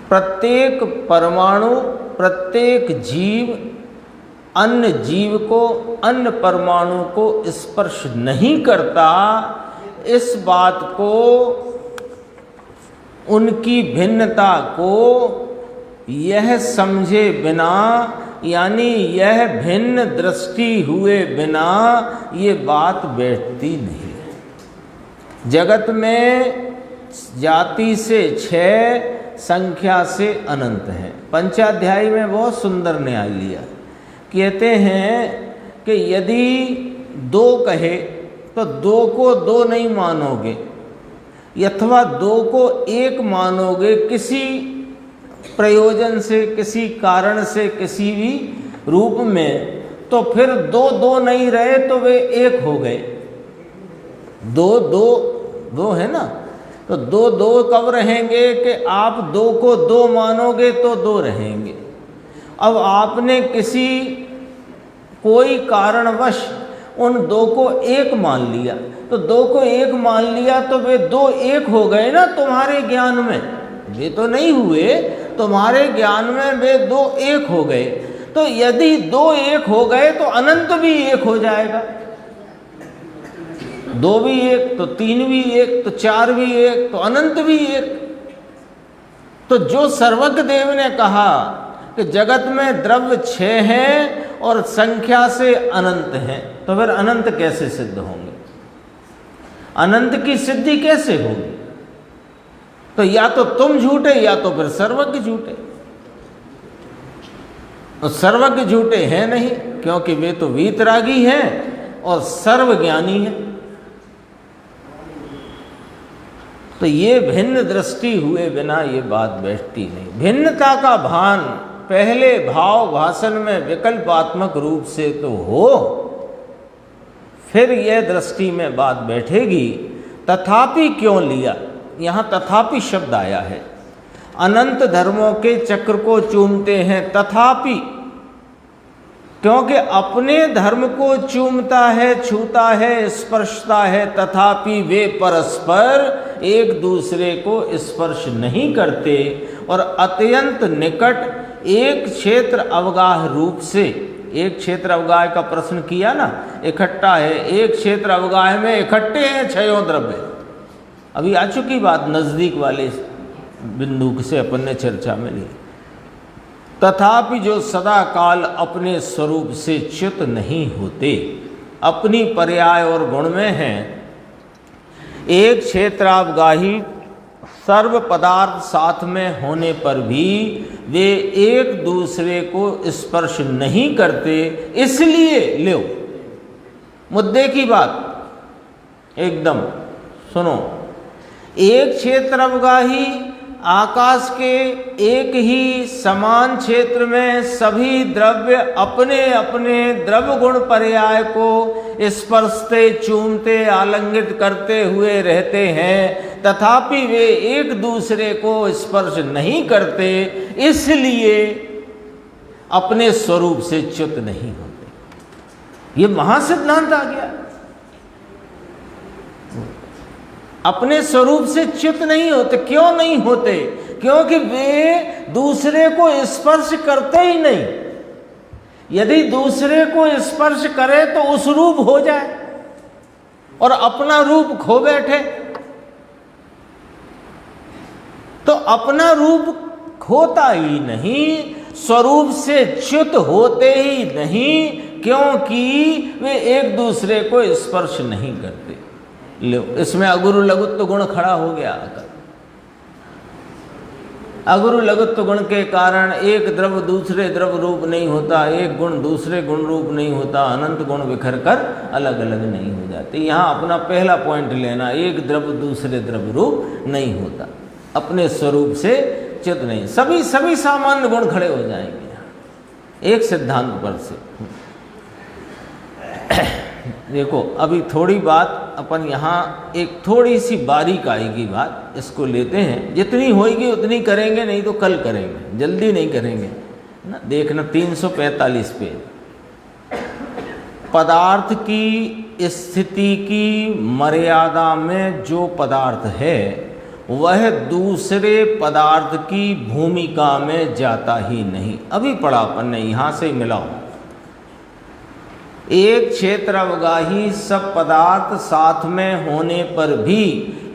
प्रत्येक परमाणु, प्रत्येक जीव अन्य जीव को, अन्य परमाणु को स्पर्श नहीं करता। इस बात को, उनकी भिन्नता को यह समझे बिना, यानी यह भिन्न दृष्टि हुए बिना ये बात बैठती नहीं है। जगत में जाति से 6, संख्या से अनंत है। पंचाध्यायी में बहुत सुंदर न्याय लिया। कहते हैं कि यदि 2 कहे तो 2 को 2 नहीं मानोगे, अथवा 2 को 1 मानोगे किसी प्रयोजन से, किसी कारण से, किसी भी रूप में, तो फिर 2 नहीं रहे तो वे 1 हो गए। 2 है ना, तो 2 कब रहेंगे कि आप 2 को 2 मानोगे तो 2 रहेंगे। अब आपने किसी कोई कारणवश उन दो को एक मान लिया, तो दो को एक मान लिया तो वे दो एक हो गए ना तुम्हारे ज्ञान में, वे तो नहीं हुए, तुम्हारे ज्ञान में वे दो एक हो गए। तो यदि दो एक हो गए तो अनंत भी एक हो जाएगा, दो भी एक तो तीन भी एक तो चार भी एक तो अनंत भी एक। तो जो सर्वज्ञ देव ने कहा कि जगत में द्रव्य 6 हैं और संख्या से अनंत हैं, तो फिर अनंत कैसे सिद्ध होंगे, अनंत की सिद्धि कैसे होगी? तो या तो तुम झूठे या तो फिर सर्वज्ञ झूठे। और सर्वज्ञ झूठे हैं नहीं, क्योंकि वे तो वीतरागी हैं और सर्वज्ञानी हैं। तो ये भिन्न दृष्टि हुए बिना ये बात बैठती नहीं। भिन्नता का भान पहले भाव भाषण में विकल्पात्मक रूप से तो हो, फिर यह दृष्टि में बात बैठेगी। तथापि क्यों लिया, यहाँ तथापि शब्द आया है। अनंत धर्मों के चक्र को चूमते हैं तथापि, क्योंकि अपने धर्म को चूमता है, छूता है, स्पर्शता है, तथापि वे परस्पर एक दूसरे को स्पर्श नहीं करते और अत्यंत निकट एक क्षेत्र अवगाह रूप से, एक क्षेत्र अवगाह का प्रश्न किया ना, इकट्ठा है, एक क्षेत्र अवगाह में इकट्ठे हैं 6 द्रव्य। अभी आ चुकी बात नज़दीक वाले बिंदु से अपन ने चर्चा में ली। तथापि जो सदा काल अपने स्वरूप से च्युत नहीं होते, अपनी पर्याय और गुण में हैं, एक क्षेत्रावगाही सर्व पदार्थ साथ में होने पर भी वे एक दूसरे को स्पर्श नहीं करते। इसलिए लो मुद्दे की बात एकदम सुनो, एक क्षेत्र अवगाही आकाश के एक ही समान क्षेत्र में सभी द्रव्य अपने अपने द्रव्य गुण पर्याय को स्पर्शते, चूमते, आलिंगित करते हुए रहते हैं, तथापि वे एक दूसरे को स्पर्श नहीं करते, इसलिए अपने स्वरूप से च्युत नहीं होते। ये महासिद्धांत आ गया। अपने स्वरूप से च्युत नहीं होते। क्यों नहीं होते? क्योंकि वे दूसरे को स्पर्श करते ही नहीं। यदि दूसरे को स्पर्श करे तो उस रूप हो जाए और अपना रूप खो बैठे। तो अपना रूप खोता ही नहीं, स्वरूप से च्युत होते ही नहीं, क्योंकि वे एक दूसरे को स्पर्श नहीं करते। लो, इसमें अगुरु लघुत्व गुण खड़ा हो गया। अगुरु लघुत्व गुण के कारण एक द्रव्य दूसरे द्रव्य रूप नहीं होता, एक गुण दूसरे गुण रूप नहीं होता, अनंत गुण बिखर कर अलग अलग नहीं हो जाते। यहाँ अपना पहला पॉइंट लेना, एक द्रव्य दूसरे द्रव्य रूप नहीं होता, अपने स्वरूप से च्युत नहीं। सभी सामान्य गुण खड़े हो जाएंगे एक सिद्धांत पर से। देखो अभी थोड़ी बात अपन यहाँ एक थोड़ी सी बारीक आएगी बात, इसको लेते हैं। जितनी होगी उतनी करेंगे, नहीं तो कल करेंगे, जल्दी नहीं करेंगे ना। देखना 345 पेज। पदार्थ की स्थिति की मर्यादा में जो पदार्थ है वह दूसरे पदार्थ की भूमिका में जाता ही नहीं। अभी पढ़ा अपन ने, यहाँ से मिलाओ। एक क्षेत्र अवगाही सब पदार्थ साथ में होने पर भी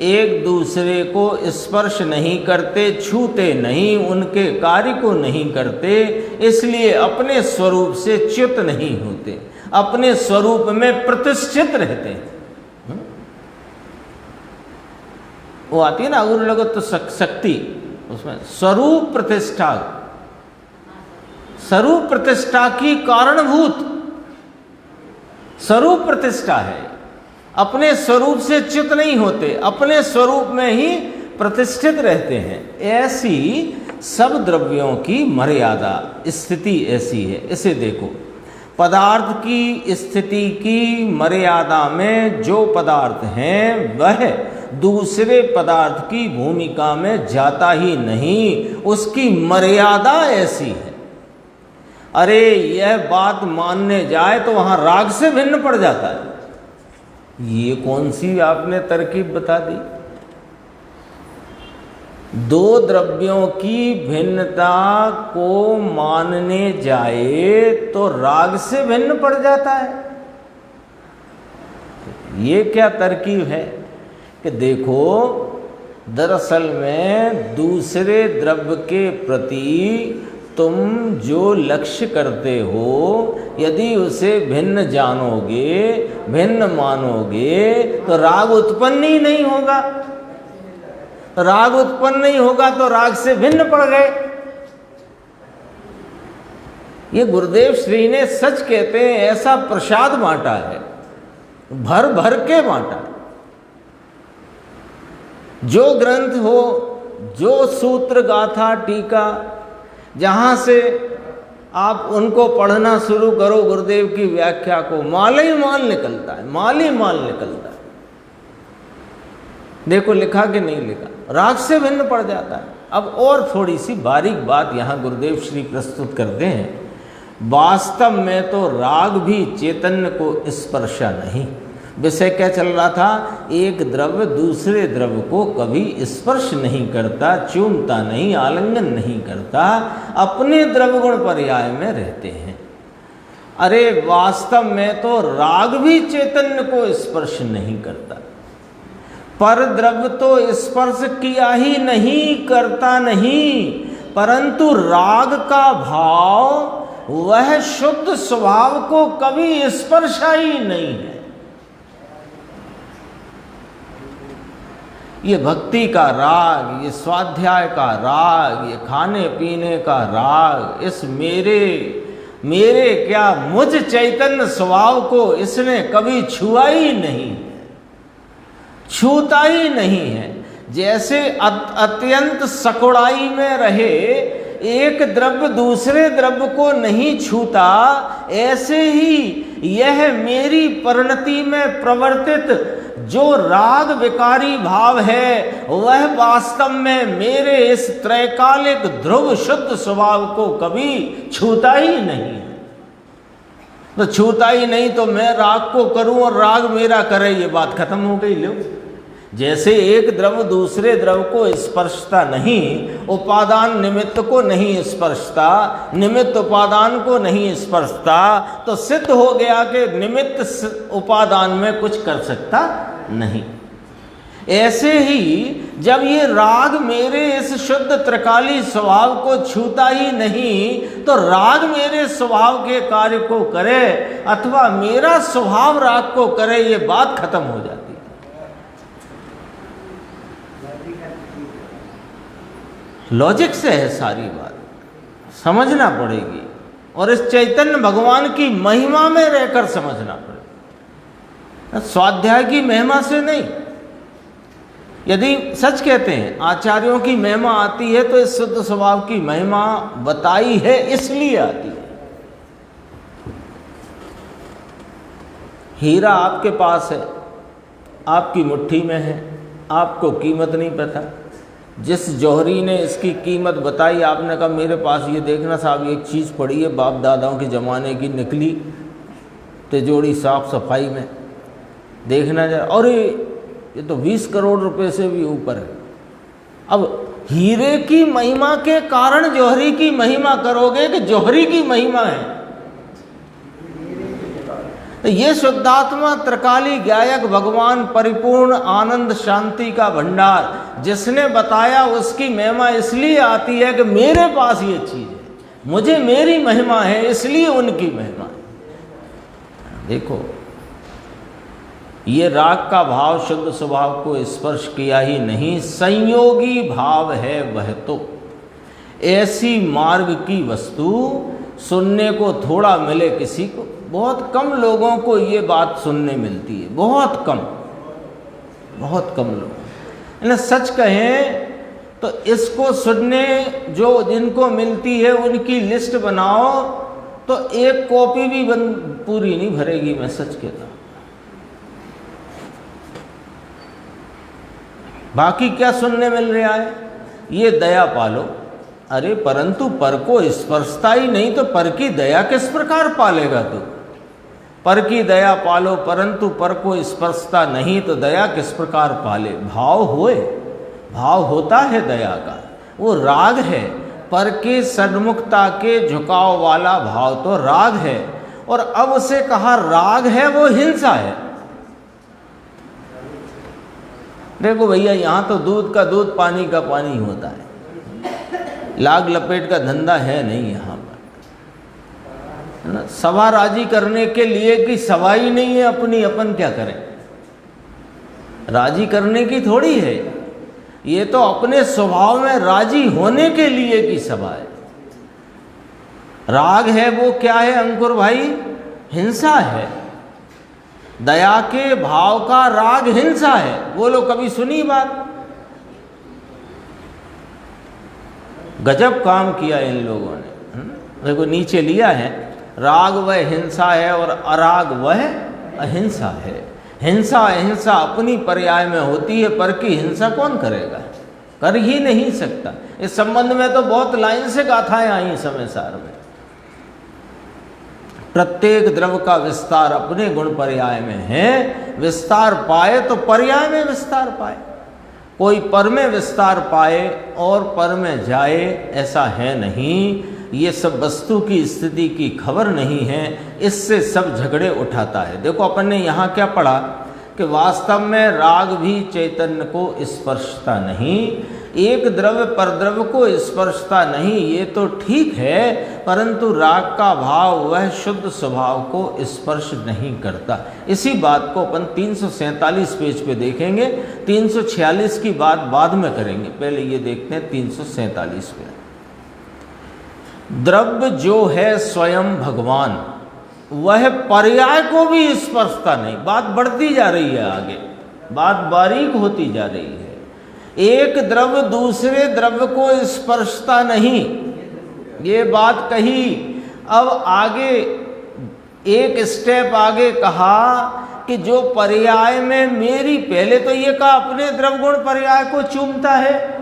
एक दूसरे को स्पर्श नहीं करते, छूते नहीं, उनके कार्य को नहीं करते, इसलिए अपने स्वरूप से च्युत नहीं होते, अपने स्वरूप में प्रतिष्ठित रहते हैं। वो आती है ना अगुरु लघुत्व शक्ति, उसमें स्वरूप प्रतिष्ठा, स्वरूप प्रतिष्ठा की कारणभूत स्वरूप प्रतिष्ठा है। अपने स्वरूप से च्युत नहीं होते, अपने स्वरूप में ही प्रतिष्ठित रहते हैं। ऐसी सब द्रव्यों की मर्यादा स्थिति ऐसी है। इसे देखो, पदार्थ की स्थिति की मर्यादा में जो पदार्थ हैं वह दूसरे पदार्थ की भूमिका में जाता ही नहीं, उसकी मर्यादा ऐसी है। अरे यह बात मानने जाए तो वहां राग से भिन्न पड़ जाता है। ये कौन सी आपने तरकीब बता दी? दो द्रव्यों की भिन्नता को मानने जाए तो राग से भिन्न पड़ जाता है। ये क्या तरकीब है कि देखो, दरअसल में दूसरे द्रव्य के प्रति तुम जो लक्ष्य करते हो, यदि उसे भिन्न जानोगे, भिन्न मानोगे, तो राग उत्पन्न ही नहीं होगा। राग उत्पन्न नहीं होगा तो राग से भिन्न पड़ गए। ये गुरुदेव श्री ने सच कहते हैं ऐसा प्रसाद बांटा है, भर भर के बांटा। जो ग्रंथ हो, जो सूत्र गाथा टीका, जहां से आप उनको पढ़ना शुरू करो गुरुदेव की व्याख्या को, माल ही माल निकलता है, माल ही माल निकलता है। देखो लिखा कि नहीं लिखा, राग से भिन्न पड़ जाता है। अब और थोड़ी सी बारीक बात यहाँ गुरुदेव श्री प्रस्तुत करते हैं। वास्तव में तो राग भी चैतन्य को स्पर्शा नहीं। विषय क्या चल रहा था? एक द्रव्य दूसरे द्रव्य को कभी स्पर्श नहीं करता, चूमता नहीं, आलिंगन नहीं करता, अपने द्रव्य गुण पर्याय में रहते हैं। अरे वास्तव में तो राग भी चैतन्य को स्पर्श नहीं करता। पर द्रव्य तो स्पर्श किया ही नहीं, करता नहीं, परंतु राग का भाव वह शुद्ध स्वभाव को कभी स्पर्शा ही नहीं है। ये भक्ति का राग, ये स्वाध्याय का राग, ये खाने पीने का राग, इस मेरे क्या मुझ चैतन्य स्वभाव को इसने कभी छुआ ही नहीं, छूता ही नहीं है। जैसे अत्यंत सकुड़ाई में रहे एक द्रव्य दूसरे द्रव्य को नहीं छूता, ऐसे ही यह मेरी परिणति में प्रवर्तित जो राग विकारी भाव है वह वास्तव में मेरे इस त्रैकालिक ध्रुव शुद्ध स्वभाव को कभी छूता ही नहीं। तो छूता ही नहीं तो मैं राग को करूं और राग मेरा करे, ये बात खत्म हो गई। लो, जैसे एक द्रव्य दूसरे द्रव्य को स्पर्शता नहीं, उपादान निमित्त को नहीं स्पर्शता, निमित्त उपादान को नहीं स्पर्शता, तो सिद्ध हो गया कि निमित्त उपादान में कुछ कर सकता नहीं। ऐसे ही जब ये राग मेरे इस शुद्ध त्रिकाली स्वभाव को छूता ही नहीं, तो राग मेरे स्वभाव के कार्य को करे अथवा मेरा स्वभाव राग को करे, ये बात खत्म हो जाती है। लॉजिक से है सारी बात, समझना पड़ेगी और इस चैतन्य भगवान की महिमा में रहकर समझना पड़ेगा, स्वाध्याय की महिमा से नहीं। यदि सच कहते हैं आचार्यों की महिमा आती है तो इस शुद्ध स्वभाव की महिमा बताई है इसलिए आती है। हीरा आपके पास है, आपकी मुट्ठी में है, आपको कीमत नहीं पता। जिस जौहरी ने इसकी कीमत बताई, आपने कहा मेरे पास ये देखना साहब एक चीज़ पड़ी है, बाप दादाओं के ज़माने की निकली, तिजोरी साफ सफाई में देखना जाए, और ये तो 20 करोड़ रुपए से भी ऊपर है। अब हीरे की महिमा के कारण जौहरी की महिमा करोगे कि जौहरी की महिमा है? तो ये शुद्धात्मा त्रिकाली गायक भगवान परिपूर्ण आनंद शांति का भंडार जिसने बताया, उसकी महिमा इसलिए आती है कि मेरे पास ये चीज़ है, मुझे मेरी महिमा है, इसलिए उनकी महिमा है। देखो, ये राग का भाव शुद्ध स्वभाव को स्पर्श किया ही नहीं, संयोगी भाव है वह तो। ऐसी मार्ग की वस्तु सुनने को थोड़ा मिले किसी को, बहुत कम लोगों को ये बात सुनने मिलती है, बहुत कम लोग। इन्हें सच कहें तो इसको सुनने जो जिनको मिलती है उनकी लिस्ट बनाओ तो एक कॉपी भी पूरी नहीं भरेगी, मैं सच कहता हूँ। बाकी क्या सुनने मिल रहा है? ये दया पालो, अरे परंतु पर को स्पर्शता ही नहीं तो पर की दया किस प्रकार पालेगा तू? पर की दया पालो परंतु पर को स्पर्शता नहीं तो दया किस प्रकार पाले? भाव होए, भाव होता है दया का, वो राग है। पर के सन्मुखता के झुकाव वाला भाव तो राग है, और अब उसे कहा राग है वो हिंसा है। देखो भैया, यहाँ तो दूध का दूध पानी का पानी होता है, लाग लपेट का धंधा है नहीं यहाँ पर, है ना। सभा राजी करने के लिए कि सभा ही नहीं है अपनी, अपन क्या करें? राजी करने की थोड़ी है, ये तो अपने स्वभाव में राजी होने के लिए की सभा है। राग है वो क्या है अंकुर भाई? हिंसा है। दया के भाव का राग हिंसा है। बोलो, कभी सुनी बात? गजब काम किया इन लोगों ने। देखो नीचे लिया है, राग वह हिंसा है और अराग वह अहिंसा है। हिंसा अहिंसा अपनी पर्याय में होती है, पर की हिंसा कौन करेगा? कर ही नहीं सकता। इस संबंध में तो बहुत लाइन से गाथाएं आई समय सार में। प्रत्येक द्रव्य का विस्तार अपने गुण पर्याय में है, विस्तार पाए तो पर्याय में विस्तार पाए। कोई पर में विस्तार पाए और पर में जाए, ऐसा है नहीं। ये सब वस्तु की स्थिति की खबर नहीं है, इससे सब झगड़े उठाता है। देखो अपन ने यहाँ क्या पढ़ा कि वास्तव में राग भी चैतन्य को स्पर्शता नहीं, एक द्रव्य पर द्रव्य को स्पर्शता नहीं, ये तो ठीक है, परंतु राग का भाव वह शुद्ध स्वभाव को स्पर्श नहीं करता। इसी बात को अपन 347 पेज पे देखेंगे, 346 की बात बाद में करेंगे, पहले ये देखते हैं 347 पे। द्रव्य जो है स्वयं भगवान, वह पर्याय को भी स्पर्शता नहीं। बात बढ़ती जा रही है आगे, बात बारीक होती जा रही है। एक द्रव्य दूसरे द्रव्य को स्पर्शता नहीं, ये बात कही। अब आगे एक स्टेप आगे कहा कि जो पर्याय में मेरी, पहले तो ये कहा अपने द्रव्य गुण पर्याय को चूमता है,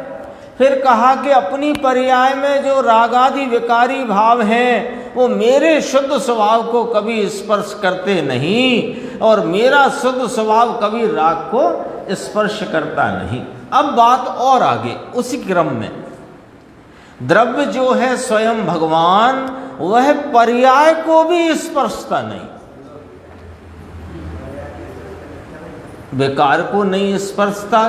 फिर कहा कि अपनी पर्याय में जो रागादि विकारी भाव हैं वो मेरे शुद्ध स्वभाव को कभी स्पर्श करते नहीं, और मेरा शुद्ध स्वभाव कभी राग को स्पर्श करता नहीं। अब बात और आगे उसी क्रम में, द्रव्य जो है स्वयं भगवान, वह पर्याय को भी स्पर्शता नहीं, विकार को नहीं स्पर्शता।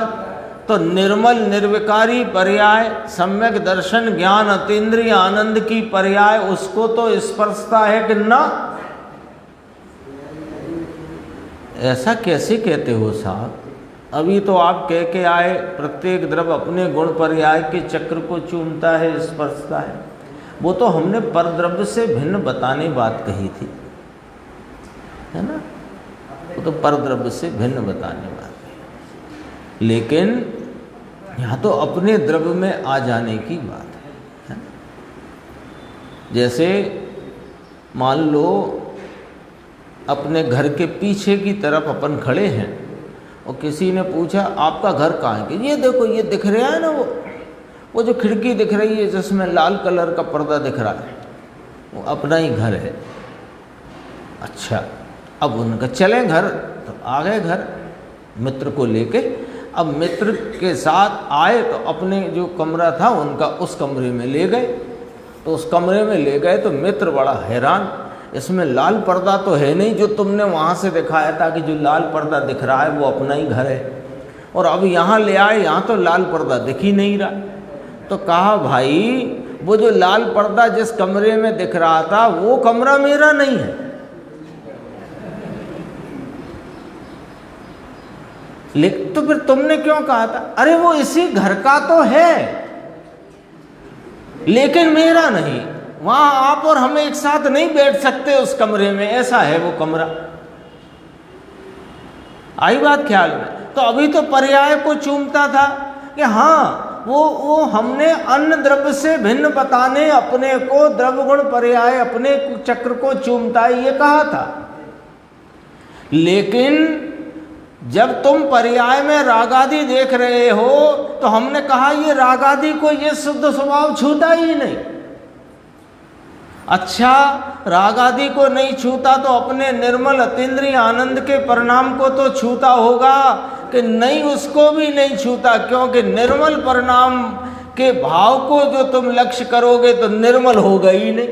तो निर्मल निर्विकारी पर्याय, सम्यक दर्शन ज्ञान अतीन्द्रिय आनंद की पर्याय, उसको तो स्पर्शता है कि ना? ऐसा कैसे कहते हो साहब? अभी तो आप कह के आए प्रत्येक द्रव्य अपने गुण पर्याय के चक्र को चूमता है, स्पर्शता है। वो तो हमने पर द्रव्य से भिन्न बताने बात कही थी, है ना? वो तो पर द्रव्य से भिन्न बताने बात कही, लेकिन यहाँ तो अपने द्रव्य में आ जाने की बात है। जैसे मान लो अपने घर के पीछे की तरफ अपन खड़े हैं और किसी ने पूछा आपका घर कहाँ है? कि ये देखो, ये दिख रहा है ना, वो जो खिड़की दिख रही है जिसमें लाल कलर का पर्दा दिख रहा है, वो अपना ही घर है। अच्छा, अब उनका चले घर, तो आ गए घर मित्र को लेके। अब मित्र के साथ आए तो अपने जो कमरा था उनका, उस कमरे में ले गए। तो उस कमरे में ले गए तो मित्र बड़ा हैरान, इसमें लाल पर्दा तो है नहीं जो तुमने वहाँ से दिखाया था कि जो लाल पर्दा दिख रहा है वो अपना ही घर है, और अब यहाँ ले आए, यहाँ तो लाल पर्दा दिख ही नहीं रहा। तो कहा भाई वो जो लाल पर्दा जिस कमरे में दिख रहा था वो कमरा मेरा नहीं है। तो फिर तुमने क्यों कहा था? अरे वो इसी घर का तो है लेकिन मेरा नहीं, वहां आप और हम एक साथ नहीं बैठ सकते उस कमरे में, ऐसा है वो कमरा। आई बात ख्याल में? तो अभी तो पर्याय को चूमता था कि हाँ वो हमने अन्य द्रव्य से भिन्न बताने अपने को द्रव्य गुण पर्याय अपने चक्र को चूमता है, ये कहा था। लेकिन जब तुम पर्याय में रागादि देख रहे हो तो हमने कहा ये रागादि को ये शुद्ध स्वभाव छूता ही नहीं। अच्छा, रागादि को नहीं छूता तो अपने निर्मल अतीन्द्रिय आनंद के परिणाम को तो छूता होगा कि नहीं? उसको भी नहीं छूता, क्योंकि निर्मल परिणाम के भाव को जो तुम लक्ष्य करोगे तो निर्मल होगा ही नहीं।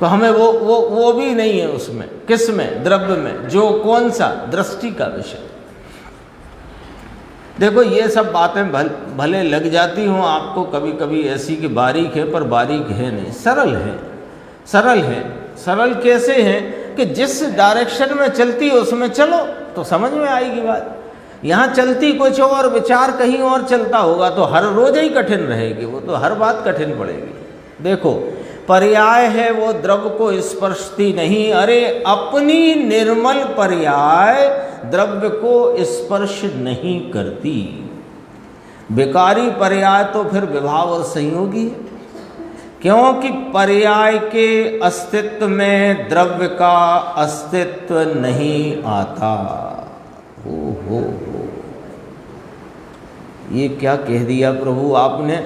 तो हमें वो भी नहीं है उसमें। किस में? द्रव्य में। जो कौन सा? दृष्टि का विषय। देखो ये सब बातें भले लग जाती हों आपको कभी कभी ऐसी कि बारीक है, पर बारीक है नहीं, सरल है। सरल है। सरल कैसे है कि जिस डायरेक्शन में चलती है उसमें चलो तो समझ में आएगी बात। यहाँ चलती कुछ और, विचार कहीं और चलता होगा तो हर रोज ही कठिन रहेगी, वो तो हर बात कठिन पड़ेगी। देखो पर्याय है वो द्रव्य को स्पर्शती नहीं। अरे अपनी निर्मल पर्याय द्रव्य को स्पर्श नहीं करती। विकारी पर्याय तो फिर विभाव और संयोगी है, क्योंकि पर्याय के अस्तित्व में द्रव्य का अस्तित्व नहीं आता। हो ये क्या कह दिया प्रभु आपने?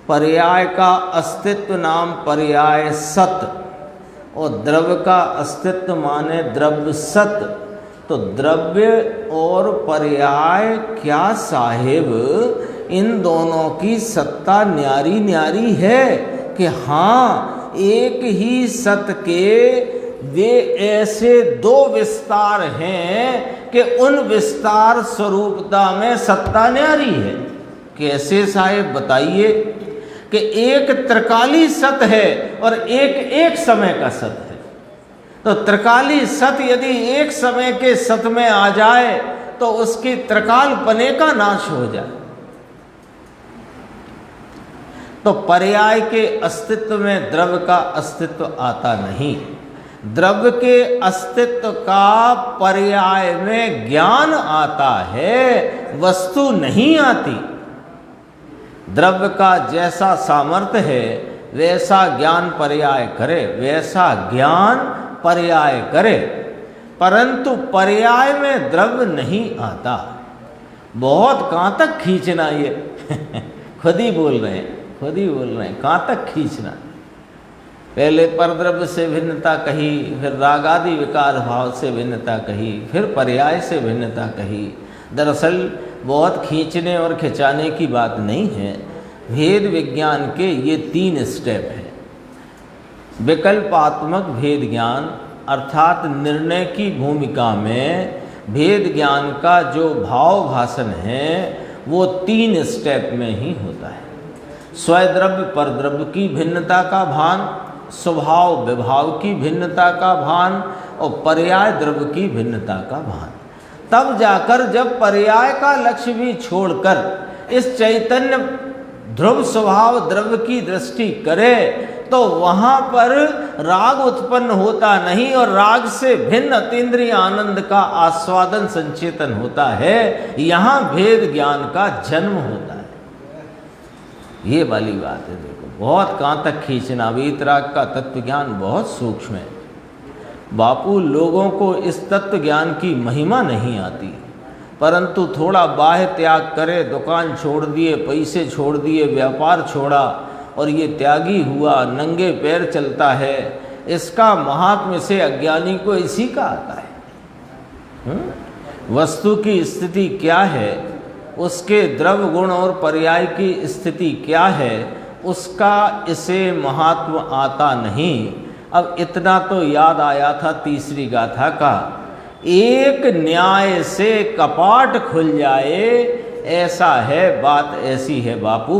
पर्याय का अस्तित्व नाम पर्याय सत, और द्रव्य का अस्तित्व माने द्रव्य सत। तो द्रव्य और पर्याय क्या साहेब, इन दोनों की सत्ता न्यारी न्यारी है कि हाँ, एक ही सत के वे ऐसे दो विस्तार हैं कि उन विस्तार स्वरूपता में सत्ता न्यारी है। कैसे साहेब बताइए? कि एक त्रिकाली सत है और एक समय का सत है। तो त्रिकाली सत यदि एक समय के सत में आ जाए तो उसकी त्रिकाल पने का नाश हो जाए। तो पर्याय के अस्तित्व में द्रव्य का अस्तित्व आता नहीं। द्रव्य के अस्तित्व का पर्याय में ज्ञान आता है, वस्तु नहीं आती। द्रव्य का जैसा सामर्थ्य है वैसा ज्ञान पर्याय करे, वैसा ज्ञान पर्याय करे, परंतु पर्याय में द्रव्य नहीं आता। बहुत कहाँ तक खींचना ये खुद ही बोल रहे हैं, कहाँ तक खींचना। पहले परद्रव्य से भिन्नता कही, फिर रागादि विकार भाव से भिन्नता कही, फिर पर्याय से भिन्नता कही। दरअसल बहुत खींचने और खिंचाने की बात नहीं है। भेद विज्ञान के ये 3 स्टेप हैं। विकल्पात्मक भेद ज्ञान अर्थात निर्णय की भूमिका में भेद ज्ञान का जो भाव भाषण है वो 3 स्टेप में ही होता है। स्वद्रव्य परद्रव्य की भिन्नता का भान, स्वभाव विभाव की भिन्नता का भान और पर्याय द्रव्य की भिन्नता का भान। तब जाकर जब पर्याय का लक्ष्य भी छोड़कर इस चैतन्य ध्रुव स्वभाव द्रव्य की दृष्टि करे तो वहाँ पर राग उत्पन्न होता नहीं और राग से भिन्न अतीन्द्रिय आनंद का आस्वादन संचेतन होता है। यहाँ भेद ज्ञान का जन्म होता है। ये वाली बात है। देखो बहुत कहाँ तक खींचना। वीतराग का तत्व ज्ञान बहुत सूक्ष्म है। बापू लोगों को इस तत्व ज्ञान की महिमा नहीं आती, परंतु थोड़ा बाह्य त्याग करे, दुकान छोड़ दिए, पैसे छोड़ दिए, व्यापार छोड़ा और ये त्यागी हुआ, नंगे पैर चलता है, इसका महात्म्य से अज्ञानी को इसी का आता है। वस्तु की स्थिति क्या है, उसके द्रव्य गुण और पर्याय की स्थिति क्या है, उसका इसे महात्म आता नहीं। अब इतना तो याद आया था तीसरी गाथा का, एक न्याय से कपाट खुल जाए, ऐसा है, बात ऐसी है बापू।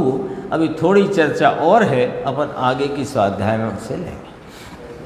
अभी थोड़ी चर्चा और है, अपन आगे की स्वाध्याय में उससे लेंगे।